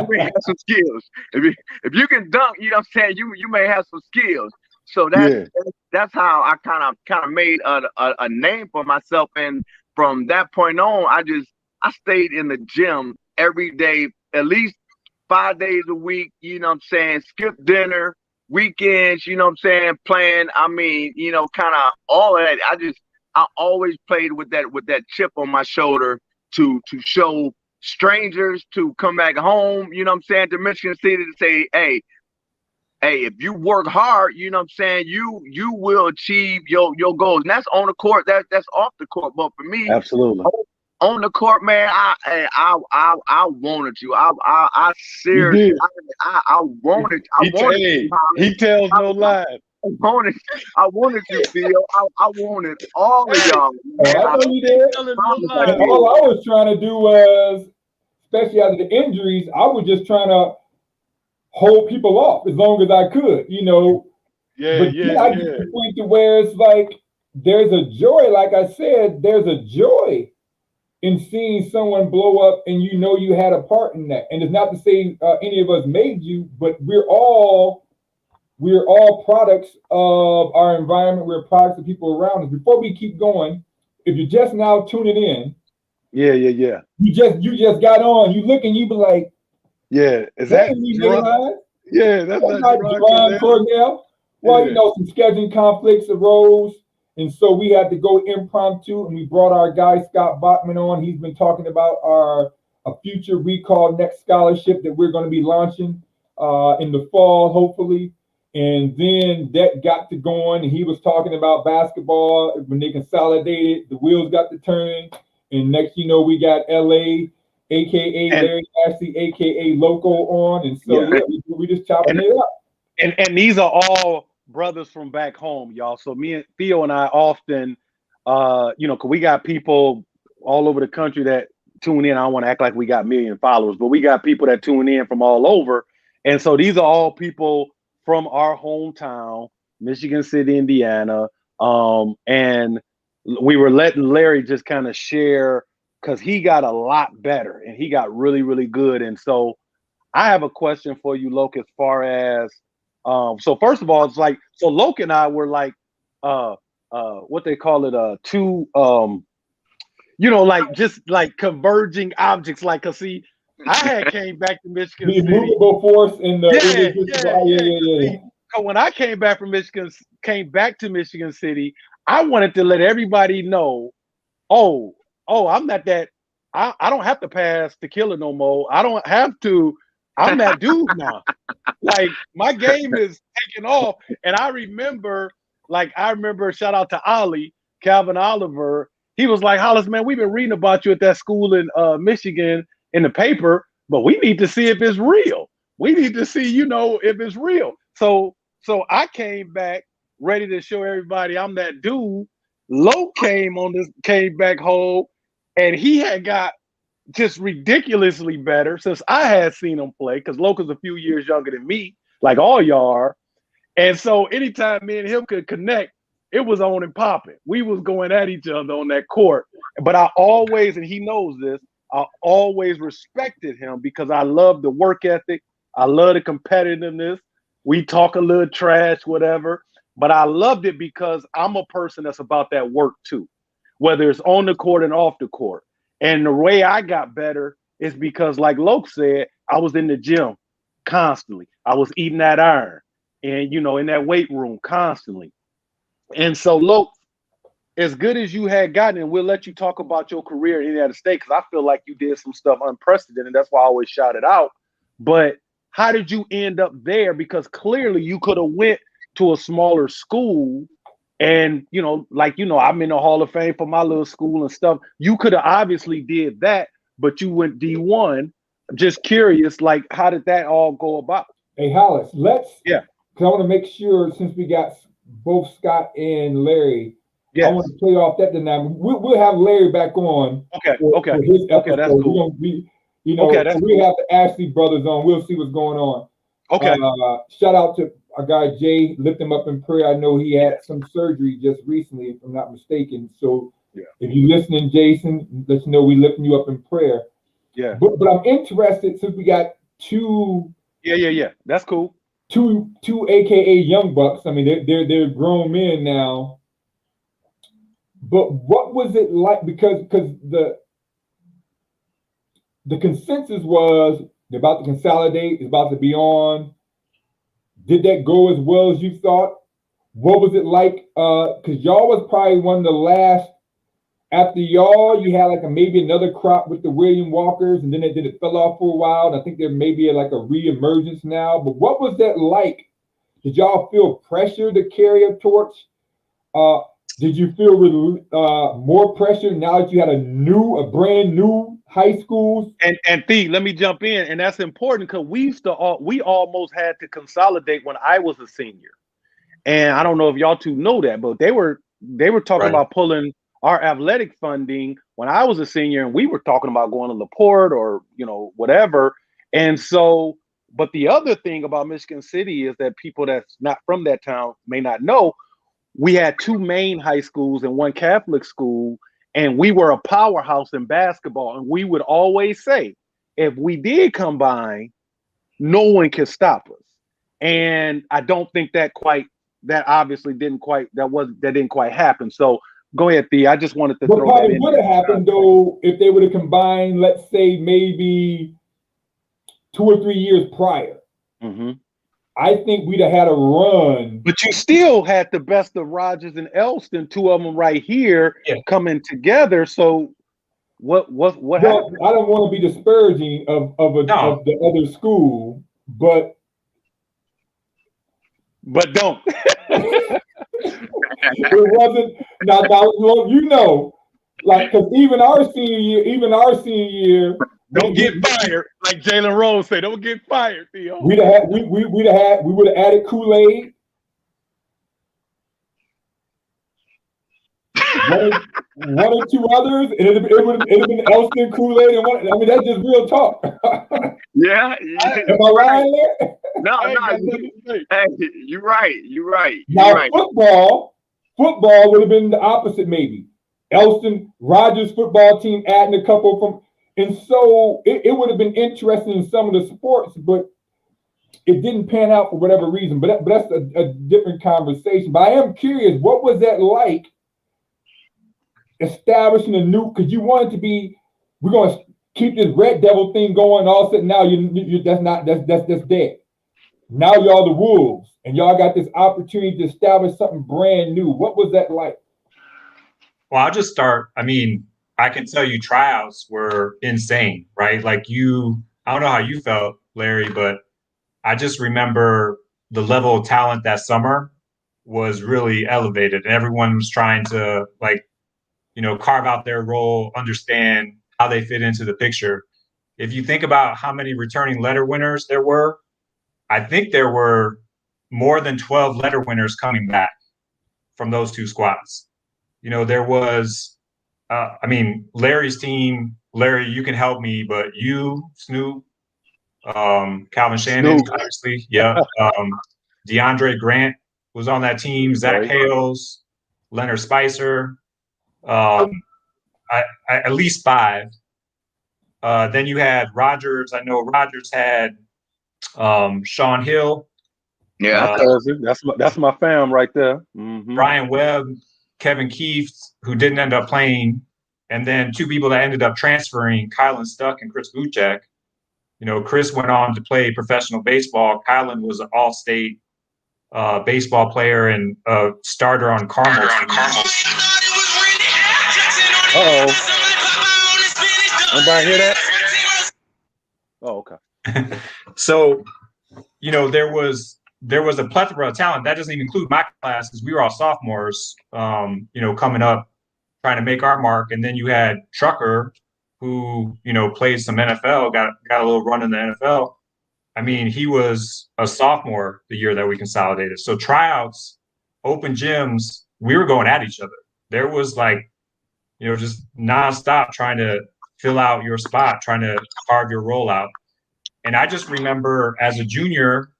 may have some skills. If you can dunk, you know what I'm saying, you may have some skills. So that's how I kind of made a name for myself. And from that point on, I stayed in the gym every day, at least 5 days a week, you know what I'm saying, skip dinner, weekends, you know what I'm saying, playing, I mean, you know, kind of all of that. I always played with that chip on my shoulder to show strangers to come back home, you know what I'm saying, to Michigan City, to say, hey, if you work hard, you know what I'm saying, you will achieve your goals. And that's on the court, that's off the court. But for me, absolutely. On the court, man, I wanted you. I seriously, I wanted. He tells no lies. I wanted you, Theo. I wanted all of y'all. Man. I know you did. And all I was trying to do was, especially after the injuries, I was just trying to hold people off as long as I could, you know. I get to the point to where it's like, there's a joy. Like I said, there's a joy in seeing someone blow up, and you know you had a part in that. And it's not to say any of us made you, but we're all products of our environment. We're products of people around us. Before we keep going, if you're just now tuning in, you just got on. You look and you be like, is that Jerron? That's not Jerron Cornell. Well, you know, some scheduling conflicts arose. And so we had to go impromptu, and we brought our guy Scott Bachman on. He's been talking about a future Recall Next scholarship that we're going to be launching in the fall, hopefully. And then that got to going, and he was talking about basketball. When they consolidated, the wheels got to turn. And next, you know, we got LA, aka Larry Ashley, aka Loco on. And so we just chopping it up. And these are all brothers from back home, y'all. So me and Theo and I often, you know, cause we got people all over the country that tune in. I don't want to act like we got million followers, but we got people that tune in from all over. And so these are all people from our hometown, Michigan City, Indiana. And we were letting Larry just kind of share because he got a lot better and he got really, really good. And so I have a question for you, Loke, as far as so first of all, it's like so Loke and I were like what they call it, two like just like converging objects. Like, cause see, I had came back to Michigan The City. immovable force in the Yeah. So when I came back to Michigan City, I wanted to let everybody know, I'm not that. I don't have to pass the killer no more. I don't have to. I'm that dude now. Like, my game is taking off. And I remember, shout out to Ollie, Calvin Oliver. He was like, Hollis, man, we've been reading about you at that school in Michigan in the paper, but we need to see if it's real. We need to see, if it's real. So I came back ready to show everybody I'm that dude. Loke came back home, and he had got just ridiculously better since I had seen him play, because Loke is a few years younger than me, like all y'all are. And so anytime me and him could connect, it was on and popping. We was going at each other on that court. But I always, and he knows this, I always respected him because I love the work ethic. I love the competitiveness. We talk a little trash, whatever. But I loved it because I'm a person that's about that work too, whether it's on the court and off the court. And the way I got better is because, like Loke said, I was in the gym constantly. I was eating that iron and, in that weight room constantly. And so, Loke, as good as you had gotten, and we'll let you talk about your career in the United States, because I feel like you did some stuff unprecedented. That's why I always shout it out. But how did you end up there? Because clearly you could have went to a smaller school and, I'm in the Hall of Fame for my little school and stuff. You could have obviously did that, but you went D1. Just curious, like, how did that all go about? Hey, Hollis, because I want to make sure, since we got both Scott and Larry, yes. I want to play off that dynamic. We'll have Larry back on. Okay. For his episode. Okay, that's cool. We have the Ashley brothers on. We'll see what's going on. Okay. Shout out to our guy Jay. Lift him up in prayer. I know he had some surgery just recently, if I'm not mistaken. So if you're listening, Jason, let's know we lifting you up in prayer. Yeah. But I'm interested, since we got two. Yeah. That's cool. Two AKA young bucks. I mean, they're grown men now. But what was it like? Because the consensus was they're about to consolidate, it's about to be on. Did that go as well as you thought? What was it like? Because y'all was probably one of the last. After y'all, you had maybe another crop with the William Walkers, and then it fell off for a while. And I think there may be a re-emergence now. But what was that like? Did y'all feel pressure to carry a torch? Did you feel more pressure now that you had a brand new high school? And Thee, let me jump in, and that's important because we almost had to consolidate when I was a senior, and I don't know if y'all two know that, but they were talking about pulling our athletic funding when I was a senior, and we were talking about going to LaPorte or whatever. And so, but the other thing about Michigan City is that people that's not from that town may not know. We had two main high schools and one Catholic school, and we were a powerhouse in basketball. And we would always say, if we did combine, no one can stop us. And I don't think that didn't quite happen. So go ahead, Thea. I just wanted to throw that in. What probably would have happened though if they would have combined, let's say maybe 2 or 3 years prior. Mm-hmm. I think we'd have had a run. But you still had the best of Rogers and Elston, two of them right here coming together. So what happened? I don't want to be disparaging of the other school, but don't. It wasn't now, because even our senior year. Don't get fired, like Jalen Rose said. Don't get fired, Theo. We would have added Kool-Aid. One or two others, and it would have been Elston, Kool-Aid, and one. I mean, that's just real talk. Yeah. Am I right there? No. Hey, you're right. Now, football would have been the opposite, maybe. Elston Rogers football team adding a couple from, and so it would have been interesting in some of the sports, but it didn't pan out for whatever reason. But that's a different conversation. But I am curious, what was that like establishing a new? Because you wanted to be, we're going to keep this Red Devil thing going. All of a sudden now that's dead. Now y'all the Wolves, and y'all got this opportunity to establish something brand new. What was that like? Well, I'll just start. I mean, I can tell you tryouts were insane, right? Like I don't know how you felt, Larry, but I just remember the level of talent that summer was really elevated. And everyone was trying to carve out their role, understand how they fit into the picture. If you think about how many returning letter winners there were, I think there were more than 12 letter winners coming back from those two squads. There was, Larry's team. Larry, you can help me, but you, Snoop, Calvin Shannon, Snoop. obviously, yeah. DeAndre Grant was on that team. Zach Hales, Leonard Spicer, at least 5. Then you had Rogers. I know Rogers had Sean Hill. Yeah, that's my fam right there. Mm-hmm. Brian Webb, Kevin Keefe, who didn't end up playing, and then 2 people that ended up transferring, Kylan Stuck and Chris Buchek. Chris went on to play professional baseball. Kylan was an all-state baseball player and a starter on Carmel. Anybody hear that? Oh, okay. So, there was a plethora of talent. That doesn't even include my class because we were all sophomores, coming up, trying to make our mark. And then you had Trucker, who, played some NFL, got a little run in the NFL. I mean, he was a sophomore the year that we consolidated. So tryouts, open gyms, we were going at each other. There was just nonstop trying to fill out your spot, trying to carve your role out. And I just remember as a junior,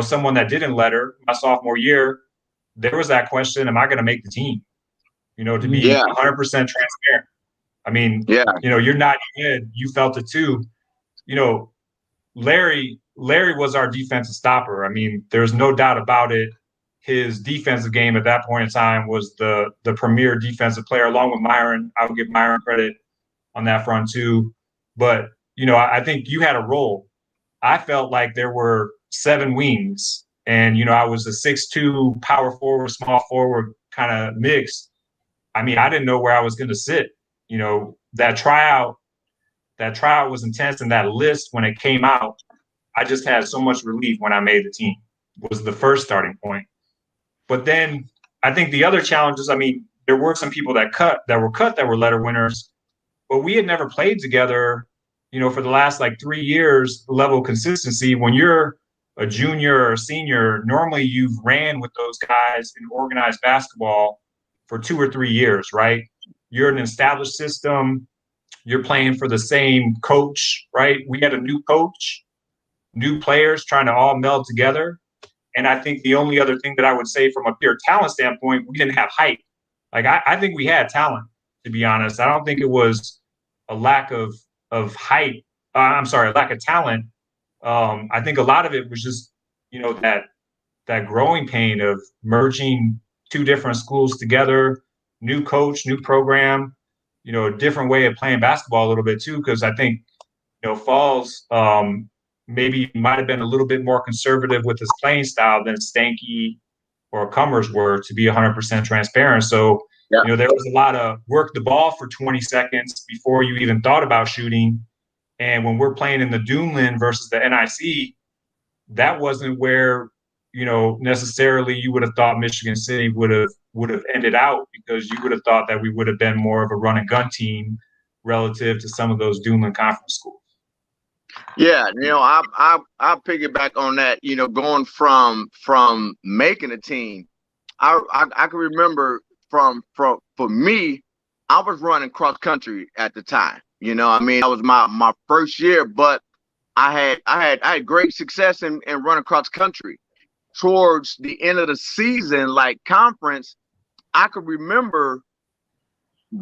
someone that didn't letter my sophomore year, there was that question, am I going to make the team? To be 100% transparent. I mean, you're not good. You felt it too. Larry was our defensive stopper. I mean, there's no doubt about it. His defensive game at that point in time was the premier defensive player, along with Myron. I would give Myron credit on that front too. But, I think you had a role. I felt like there were 7 wings, and, I was a 6'2" power forward, small forward kind of mix. I mean, I didn't know where I was going to sit. That tryout was intense, and that list, when it came out, I just had so much relief when I made the team. Was the first starting point. But then I think the other challenges, I mean, there were some people that were letter winners, but we had never played together, for the last 3 years, level of consistency. When you're a junior or a senior, normally you've ran with those guys in organized basketball for 2 or 3 years, right? You're in an established system. You're playing for the same coach, right? We had a new coach, new players trying to all meld together. And I think the only other thing that I would say from a pure talent standpoint, we didn't have height. I think we had talent, to be honest. I don't think it was a lack of height. A lack of talent. I think a lot of it was just, that growing pain of merging 2 different schools together, new coach, new program, a different way of playing basketball a little bit too. Because I think, Falls maybe might have been a little bit more conservative with his playing style than Stanky or Cummers were, to be 100% transparent. So, there was a lot of work the ball for 20 seconds before you even thought about shooting. And when we're playing in the Duneland versus the NIC, that wasn't where, necessarily you would have thought Michigan City would have ended out, because you would have thought that we would have been more of a run and gun team relative to some of those Duneland conference schools. Yeah, I'll piggyback on that. Going from making a team, I can remember for me, I was running cross country at the time. That was my first year, but I had great success in running cross country. Towards the end of the season, conference, I could remember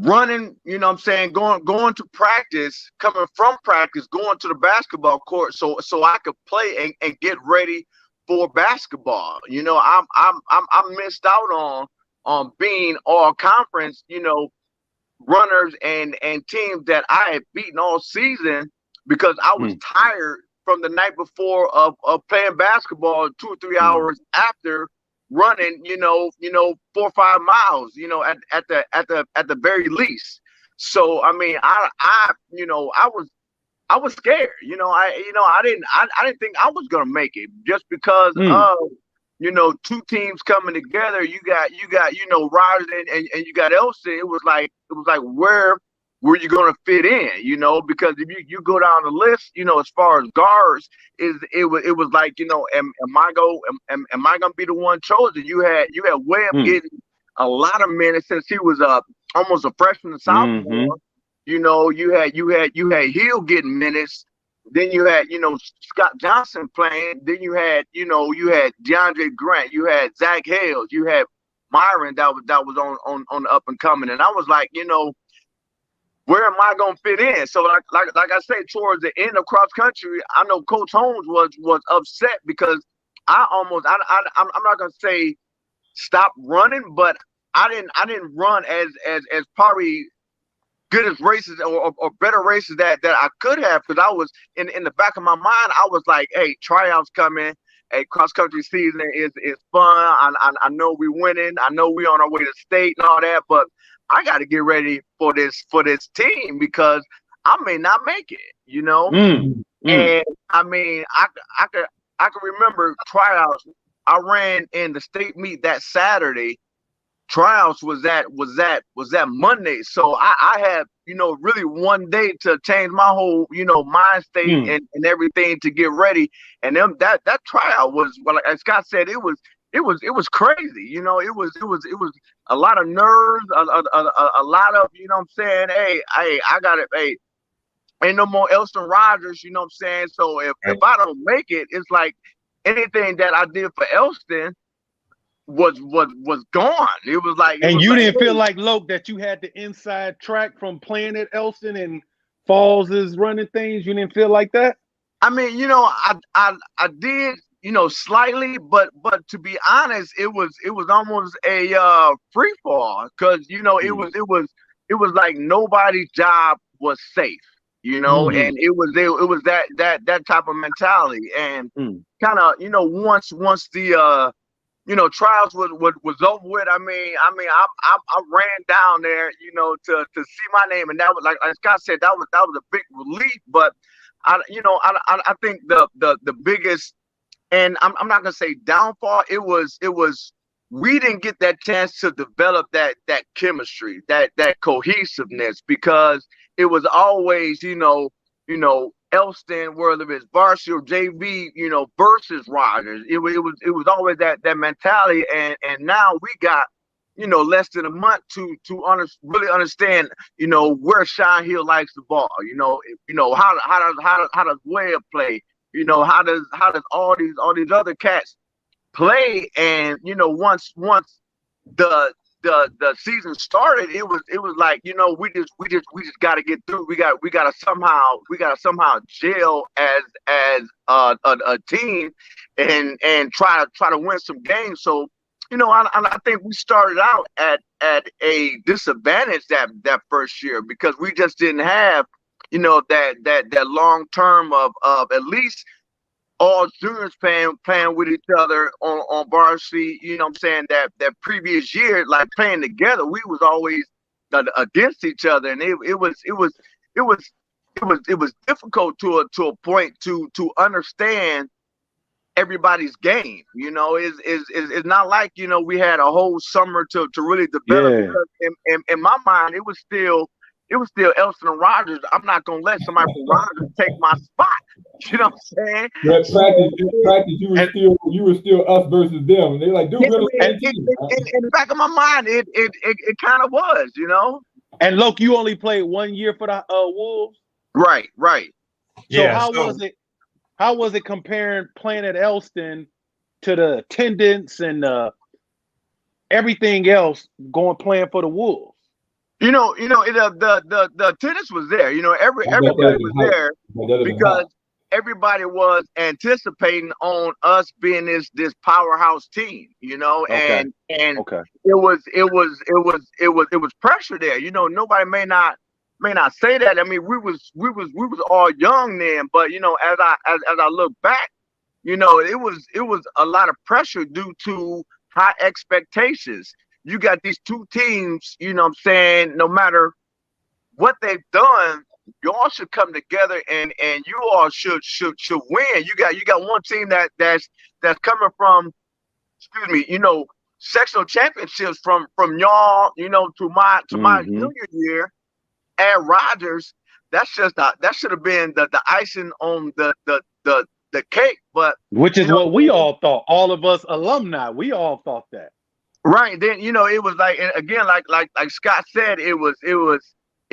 running, you know what I'm saying, going to practice, coming from practice, going to the basketball court so I could play and get ready for basketball. You know, I missed out on being all conference, you know, runners and teams that I had beaten all season because I was tired from the night before of playing basketball 2 or 3 hours after running, you know, 4 or 5 miles, you know, at the very least. So I mean, I you know, I was scared. You know, I didn't think I was gonna make it just because of, you know, two teams coming together. You got you know, Rogers and you got Elston. It was like where were you gonna fit in? You know, because if you go down the list, you know, as far as guards, it was like, you know, am I gonna be the one chosen? You had Webb getting a lot of minutes since he was almost a freshman and sophomore. You know, you had Hill getting minutes. Then you had, you know, Scott Johnson playing. Then you had DeAndre Grant. You had Zach Hales. You had Myron that was on the up and coming. And I was like, you know, where am I gonna fit in? So like I say, towards the end of cross country, I know Coach Holmes was upset because I'm not gonna say stop running, but I didn't run as probably good as races or better races that I could have, because I was in the back of my mind, I was like, hey, tryouts coming, hey, cross country season is fun. I know we winning, I know we on our way to state and all that, but I got to get ready for this team because I may not make it, you know. And I mean, I could remember tryouts. I ran in the state meet that Saturday. Tryouts was that Monday. So I had, you know, really one day to change my whole, you know, mind state and everything to get ready. And then that tryout was, well, like Scott said, it was crazy. You know, it was a lot of nerves, a lot of, you know what I'm saying? Hey, I got it. Hey, ain't no more Elston Rogers, you know what I'm saying? So if I don't make it, it's like anything that I did for Elston was gone. It was like, and you didn't feel like, Loke, that you had the inside track from playing at Elston and Falls is running things. You didn't feel like that? I mean, you know, I did, you know, slightly, but to be honest, it was almost a free fall, because, you know, it was like nobody's job was safe, you know, and it was that type of mentality. And kind of, you know, once the you know, trials was over with. I mean, I ran down there, you know, to see my name, and that was like Scott said, that was a big relief. But I think the biggest, and I'm not gonna say downfall, it was we didn't get that chance to develop that chemistry, that cohesiveness, because it was always, you know, Elston, whether it's varsity or JV, you know, versus Rogers. It was always that mentality, and now we got, you know, less than a month to really understand, you know, where Sean Hill likes the ball. You know, how does Webb play? You know, how does all these other cats play? And, you know, once the season started, it was like, you know, we just got to get through. We got to somehow gel as a team and try to win some games. So, you know, I think we started out at a disadvantage that first year, because we just didn't have, you know, that long term of at least all juniors playing with each other on varsity. You know what I'm saying? That previous year, like playing together, we was always against each other, and it was difficult to a point to understand everybody's game. You know, it's not like, you know, we had a whole summer to really develop. Yeah. In my mind, it was still Elston and Rogers. I'm not gonna let somebody from Rogers take my spot. You know what I'm saying? But practice, you were still us versus them. And they're like, dude, in the back of my mind, it kind of was, you know. And Loke, you only played 1 year for the Wolves. Right. So how was it comparing playing at Elston to the attendance and everything else playing for the Wolves? The attendance was there. Everybody was there because everybody was anticipating on us being this powerhouse team. Okay. And Okay. it was pressure there. Nobody may not say that. I mean, we was all young then, but as I look back, it was a lot of pressure due to high expectations. You got these two teams, I'm saying, no matter what they've done, you all should come together and you all should win. You got one team that's coming from, sectional championships from y'all, to my junior year at Rogers. That should have been the icing on the cake. But which is what we all thought. All of us alumni, we all thought that. Right. Then, it was like, and again, like Scott said, it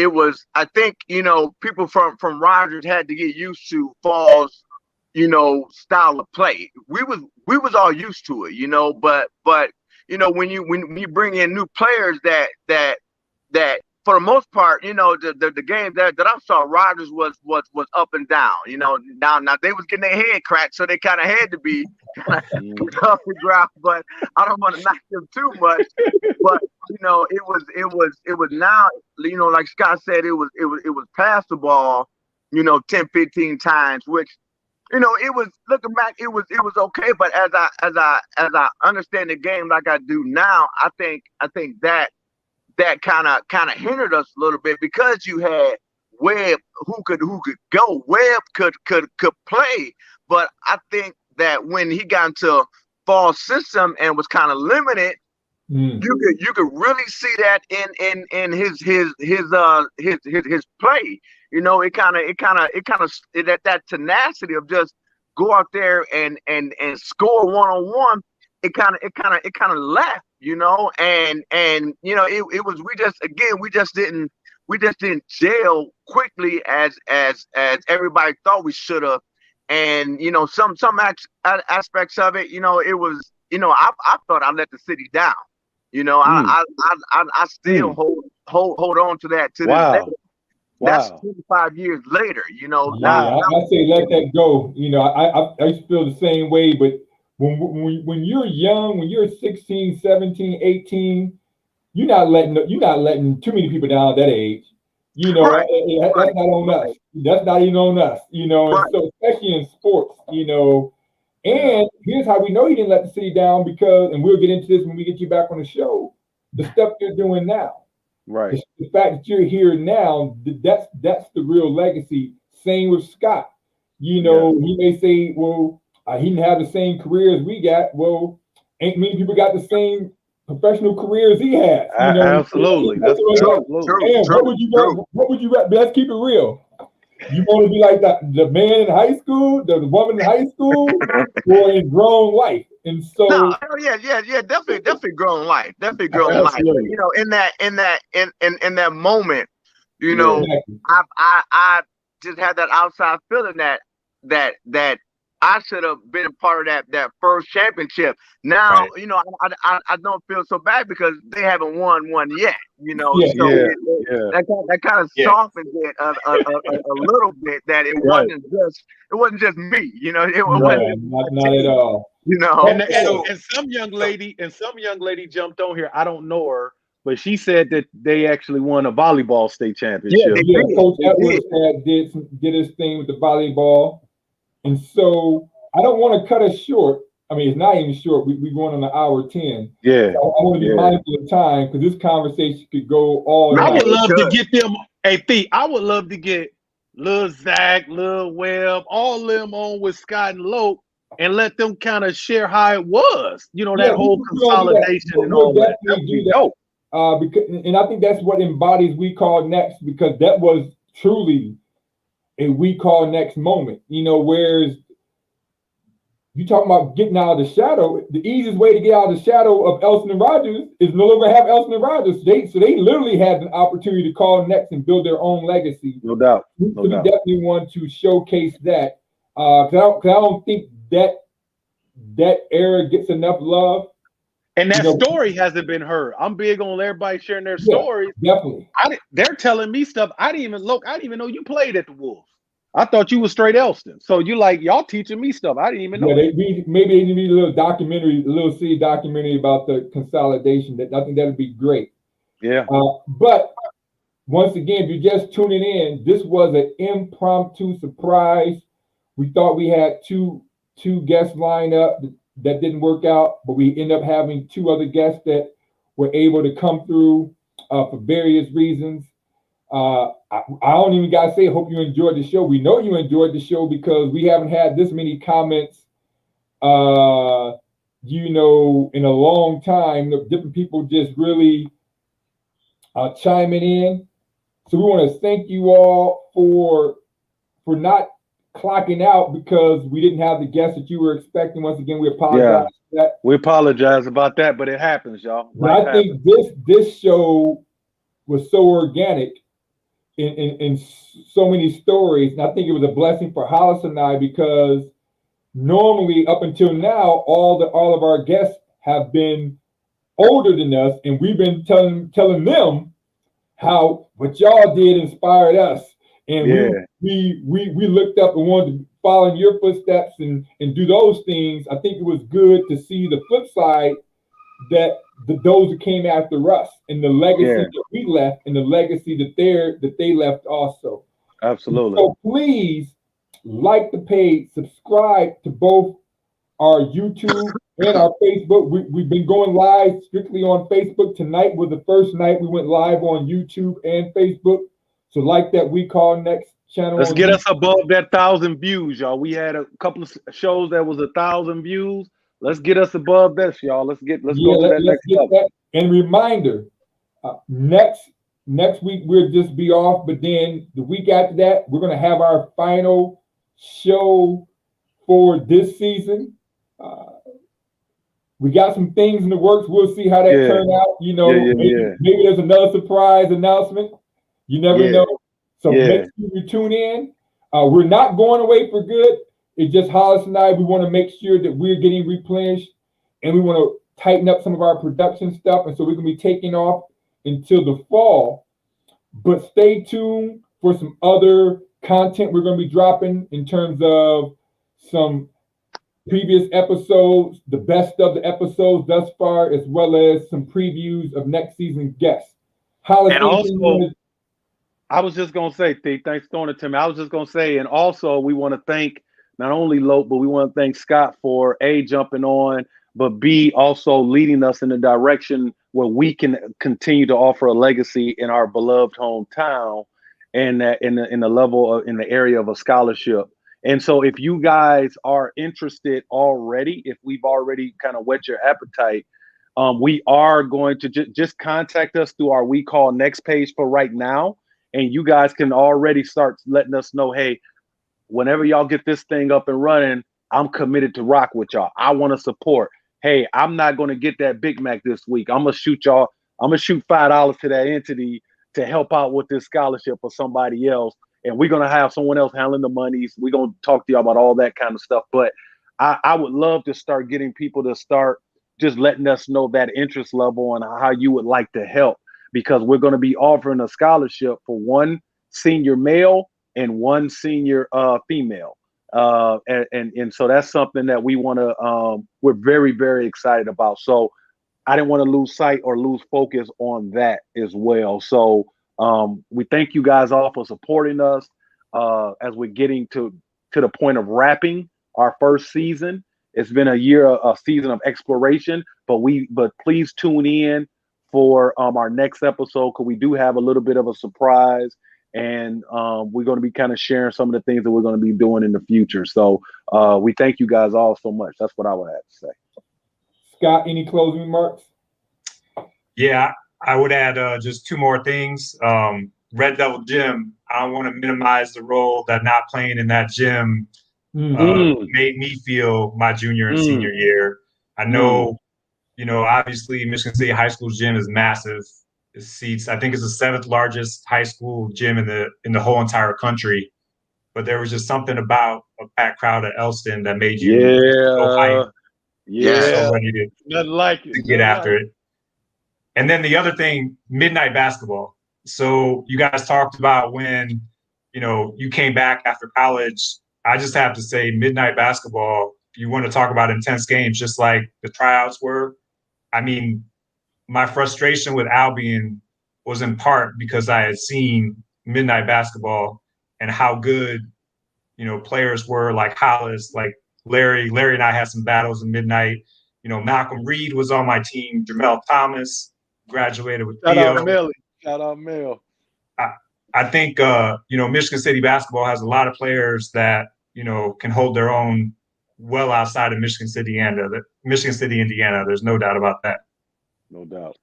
was, I think, people from Rogers had to get used to Fall's, style of play. We was all used to it, but when you bring in new players that for the most part, the game that I saw, Rogers was up and down. Now they was getting their head cracked, so they kind of had to be off the ground. But I don't want to knock them too much. But it was now, like Scott said, it was pass the ball, 10, 15 times, which it was, looking back, it was okay. But as I understand the game like I do now, I think that kind of hindered us a little bit, because you had Webb who could go. Webb could play, but I think that when he got into Fall's system and was kind of limited, you could really see that in his play. That tenacity of just go out there and score one-on-one. It kind of left, and it was, we just didn't gel quickly as everybody thought we should have. And some aspects of it, it was, I thought I let the city down. I still hold on to that to this day. That's 25 years later. I say let that go. I used to feel the same way, but when you're young, when you're 16, 17, 18, you're not letting too many people down at that age. Right. That's not on us. That's not even on us. Right. So especially in sports, and here's how we know he didn't let the city down, because, and we'll get into this when we get you back on the show, the stuff you're doing now. Right. The fact that you're here now, that's the real legacy. Same with Scott. He may say, well, he didn't have the same career as we got. Well, ain't many people got the same professional career as he has. Absolutely. That's true. What would you rather? Let's keep it real. You want to be like the man in high school, the woman in high school, or in grown life? And so, definitely grown life. Definitely grown life. In that moment, I just had that outside feeling that I should have been a part of that first championship. Now, right. I don't feel so bad because they haven't won one yet. That kind of softens it a little bit. That it wasn't just me. It wasn't not at all. And some young lady jumped on here. I don't know her, but she said that they actually won a volleyball state championship. Coach Edwards did his thing with the volleyball. And so I don't want to cut us short. I mean, it's not even short. We're going on an hour 10. Yeah. So I want to be mindful of time, because this conversation could go all night. I would love to get them. Hey, Thee, I would love to get Lil Zach, Lil Webb, all them on with Scott and Loke, and let them kind of share how it was. That whole consolidation and all that. That would be dope. And I think that's what embodies We Call Next, because that was truly a We Call Next moment, whereas you talking about getting out of the shadow. The easiest way to get out of the shadow of Elston and Rogers is no longer have Elston and Rogers. So they literally had an opportunity to call next and build their own legacy. No doubt. We definitely want to showcase that, because I don't think that era gets enough love. And that You know, story hasn't been heard. I'm big on everybody sharing their yeah, stories. definitely. They're telling me stuff. I didn't even know you played at the Wolves. I thought you was straight Elston. So you like y'all teaching me stuff. I didn't even Yeah, know. maybe they need a little documentary, a little city documentary about the consolidation. That I think that'd be great. Yeah. But once again, if you're just tuning in, this was an impromptu surprise. We thought we had two guests lined up that didn't work out, but we ended up having two other guests that were able to come through for various reasons. I don't even gotta say, hope you enjoyed the show. We know you enjoyed the show because we haven't had this many comments, in a long time. Different people just really chiming in. So we want to thank you all for not clocking out because we didn't have the guests that you were expecting. Once again, we apologize for that. We apologize about that, but it happens, y'all. But I think this show was so organic in so many stories, and I think it was a blessing for Hollis and I because normally up until now, all of our guests have been older than us, and we've been telling them how what y'all did inspired us, and we looked up and wanted to follow in your footsteps and do those things. I think it was good to see the flip side that those who came after us and the legacy that we left and the legacy that they left also. Absolutely. So please like the page, subscribe to both our YouTube and our Facebook. We've been going live strictly on Facebook. Tonight was the first night we went live on YouTube and Facebook. So like that We Call Next channel. Let's get us above that 1,000 views, y'all. We had a couple of shows that was 1,000 views. Let's get us above this, y'all. Let's go to that next level. And reminder, next week we'll just be off, but then the week after that, we're going to have our final show for this season. We got some things in the works. We'll see how that turn out. Maybe there's another surprise announcement. You never know. So make sure you tune in. We're not going away for good. It's just Hollis and I, we want to make sure that we're getting replenished and we want to tighten up some of our production stuff. And so we're going to be taking off until the fall. But stay tuned for some other content we're going to be dropping in terms of some previous episodes, the best of the episodes thus far, as well as some previews of next season's guests. Hollis, and also, I was just going to say, T, thanks for throwing it to me. I was just going to say, and also we want to thank not only Lope, but we want to thank Scott for A, jumping on, but B, also leading us in the direction where we can continue to offer a legacy in our beloved hometown and in the level of, in the area of a scholarship. And so if you guys are interested already, if we've already kind of whet your appetite, we are going to just contact us through our We Call Next page for right now. And you guys can already start letting us know, hey, whenever y'all get this thing up and running, I'm committed to rock with y'all. I want to support. Hey, I'm not going to get that Big Mac this week. I'm going to shoot $5 to that entity to help out with this scholarship for somebody else. And we're going to have someone else handling the monies. We're going to talk to y'all about all that kind of stuff. But I would love to start getting people to start just letting us know that interest level and how you would like to help, because we're going to be offering a scholarship for one senior male and one senior female. And so that's something that we want to, we're very, very excited about. So I didn't want to lose sight or lose focus on that as well. So we thank you guys all for supporting us as we're getting to the point of wrapping our first season. It's been a season of exploration, but please tune in for our next episode, because we do have a little bit of a surprise, and we're going to be kind of sharing some of the things that we're going to be doing in the future. So we thank you guys all so much. That's what I would have to say. Scott, any closing remarks? Yeah, I would add just two more things. Red Devil Gym, I don't want to minimize the role that not playing in that gym made me feel my junior and senior year. I know, obviously Michigan State High School gym is massive. It seats, I think it's the 7th largest high school gym in the whole entire country. But there was just something about a packed crowd at Elston that made you so hyped. Yeah, So ready to nothing like it. get after it. And then the other thing, midnight basketball. So you guys talked about when, you came back after college. I just have to say midnight basketball, if you want to talk about intense games, just like the tryouts were. I mean, my frustration with Albion was in part because I had seen midnight basketball and how good, players were, like Hollis, like Larry. Larry and I had some battles in midnight. Malcolm Reed was on my team. Jamel Thomas graduated with Theo. Shout out Mel. I think Michigan City basketball has a lot of players that can hold their own well outside of Michigan City, Indiana. There's no doubt about that. No doubt.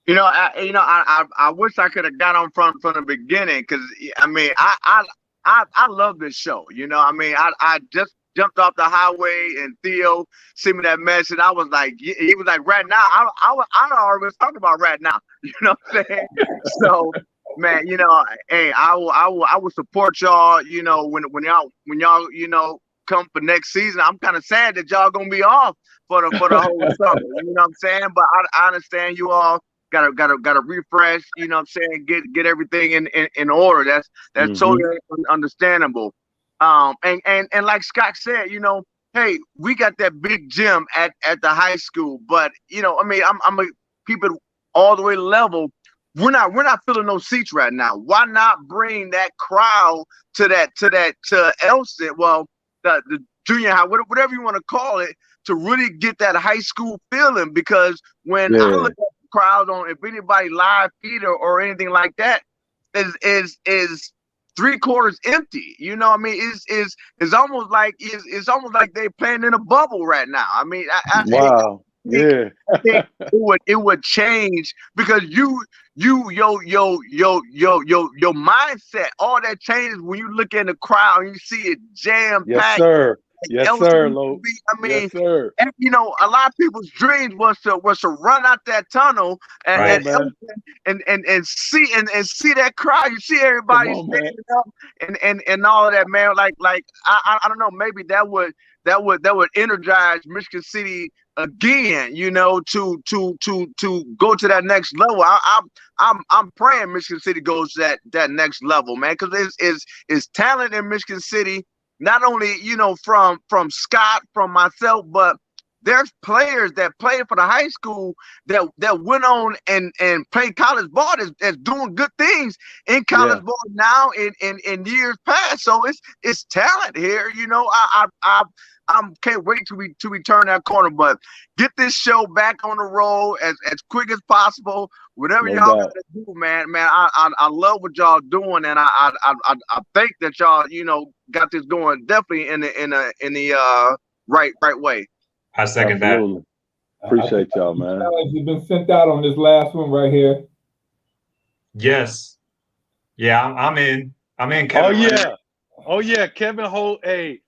I wish I could have got on from the beginning, because I mean I love this show. I just jumped off the highway and Theo sent me that message. I was like, he was like, right now. I already was talking about right now. You know what I'm saying? So, man, hey, I will support y'all. When y'all come for next season. I'm kind of sad that y'all gonna be off for the whole summer. You know what I'm saying? But I understand you all gotta refresh. You know what I'm saying? Get everything in order. That's totally understandable. And like Scott said, hey, we got that big gym at the high school, but I'm gonna keep it all the way level. We're not filling those seats right now. Why not bring that crowd to Elston? Well, the junior high, whatever you want to call it, to really get that high school feeling. Because when I look at the crowd on, if anybody live feed or anything like that, is 3/4 empty. It's almost like they're playing in a bubble right now. I mean, wow. I think it would change, because your mindset, all that changes when you look in the crowd and you see it jam packed. Yes, sir. Yes, sir, Lo. I mean, yes, sir. A lot of people's dreams was to run out that tunnel and see that crowd. You see everybody standing up and all of that, man. Like I don't know, maybe that would energize Michigan City again, to go to that next level. I'm praying Michigan City goes to that next level, man, because it's talent in Michigan City. Not only, from Scott, from myself, but there's players that played for the high school that went on and played college ball that's doing good things in college ball now in years past. So it's talent here. I can't wait till we turn that corner, but get this show back on the road as quick as possible. Whatever y'all gotta do, man. I love what y'all doing, and I think that y'all got this going definitely in the right way. I second that. Appreciate y'all, man. Challenge has been sent out on this last one right here. Yes. Yeah, I'm in. Kevin. Oh yeah, Kevin Holt. Hey,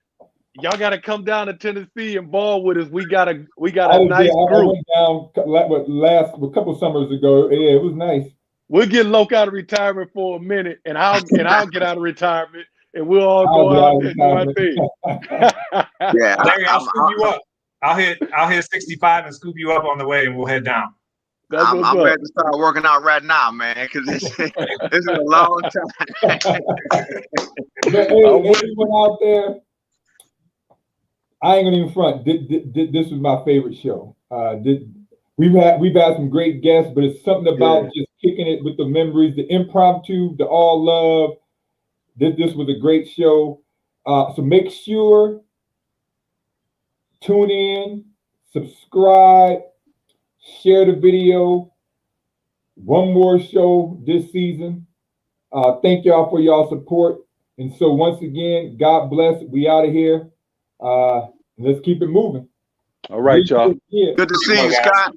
y'all got to come down to Tennessee and ball with us. We got a nice group. I went down a couple summers ago. Yeah, it was nice. We'll get Loke out of retirement for a minute, and I'll get out of retirement, and we'll all go out and do our thing. Yeah, Larry, I'll scoop you up. I'll hit 65 and scoop you up on the way, and we'll head down. I'm ready to start working out right now, man, because this is a long time. But hey, everyone out there, I ain't gonna even front. This was my favorite show. We've had some great guests, but it's something about just kicking it with the memories, the impromptu, the all love. This was a great show. So make sure tune in, subscribe, share the video. One more show this season. Thank y'all for y'all support. And so once again, God bless. We out of here. Let's keep it moving. All right, y'all. Good to see you, Scott.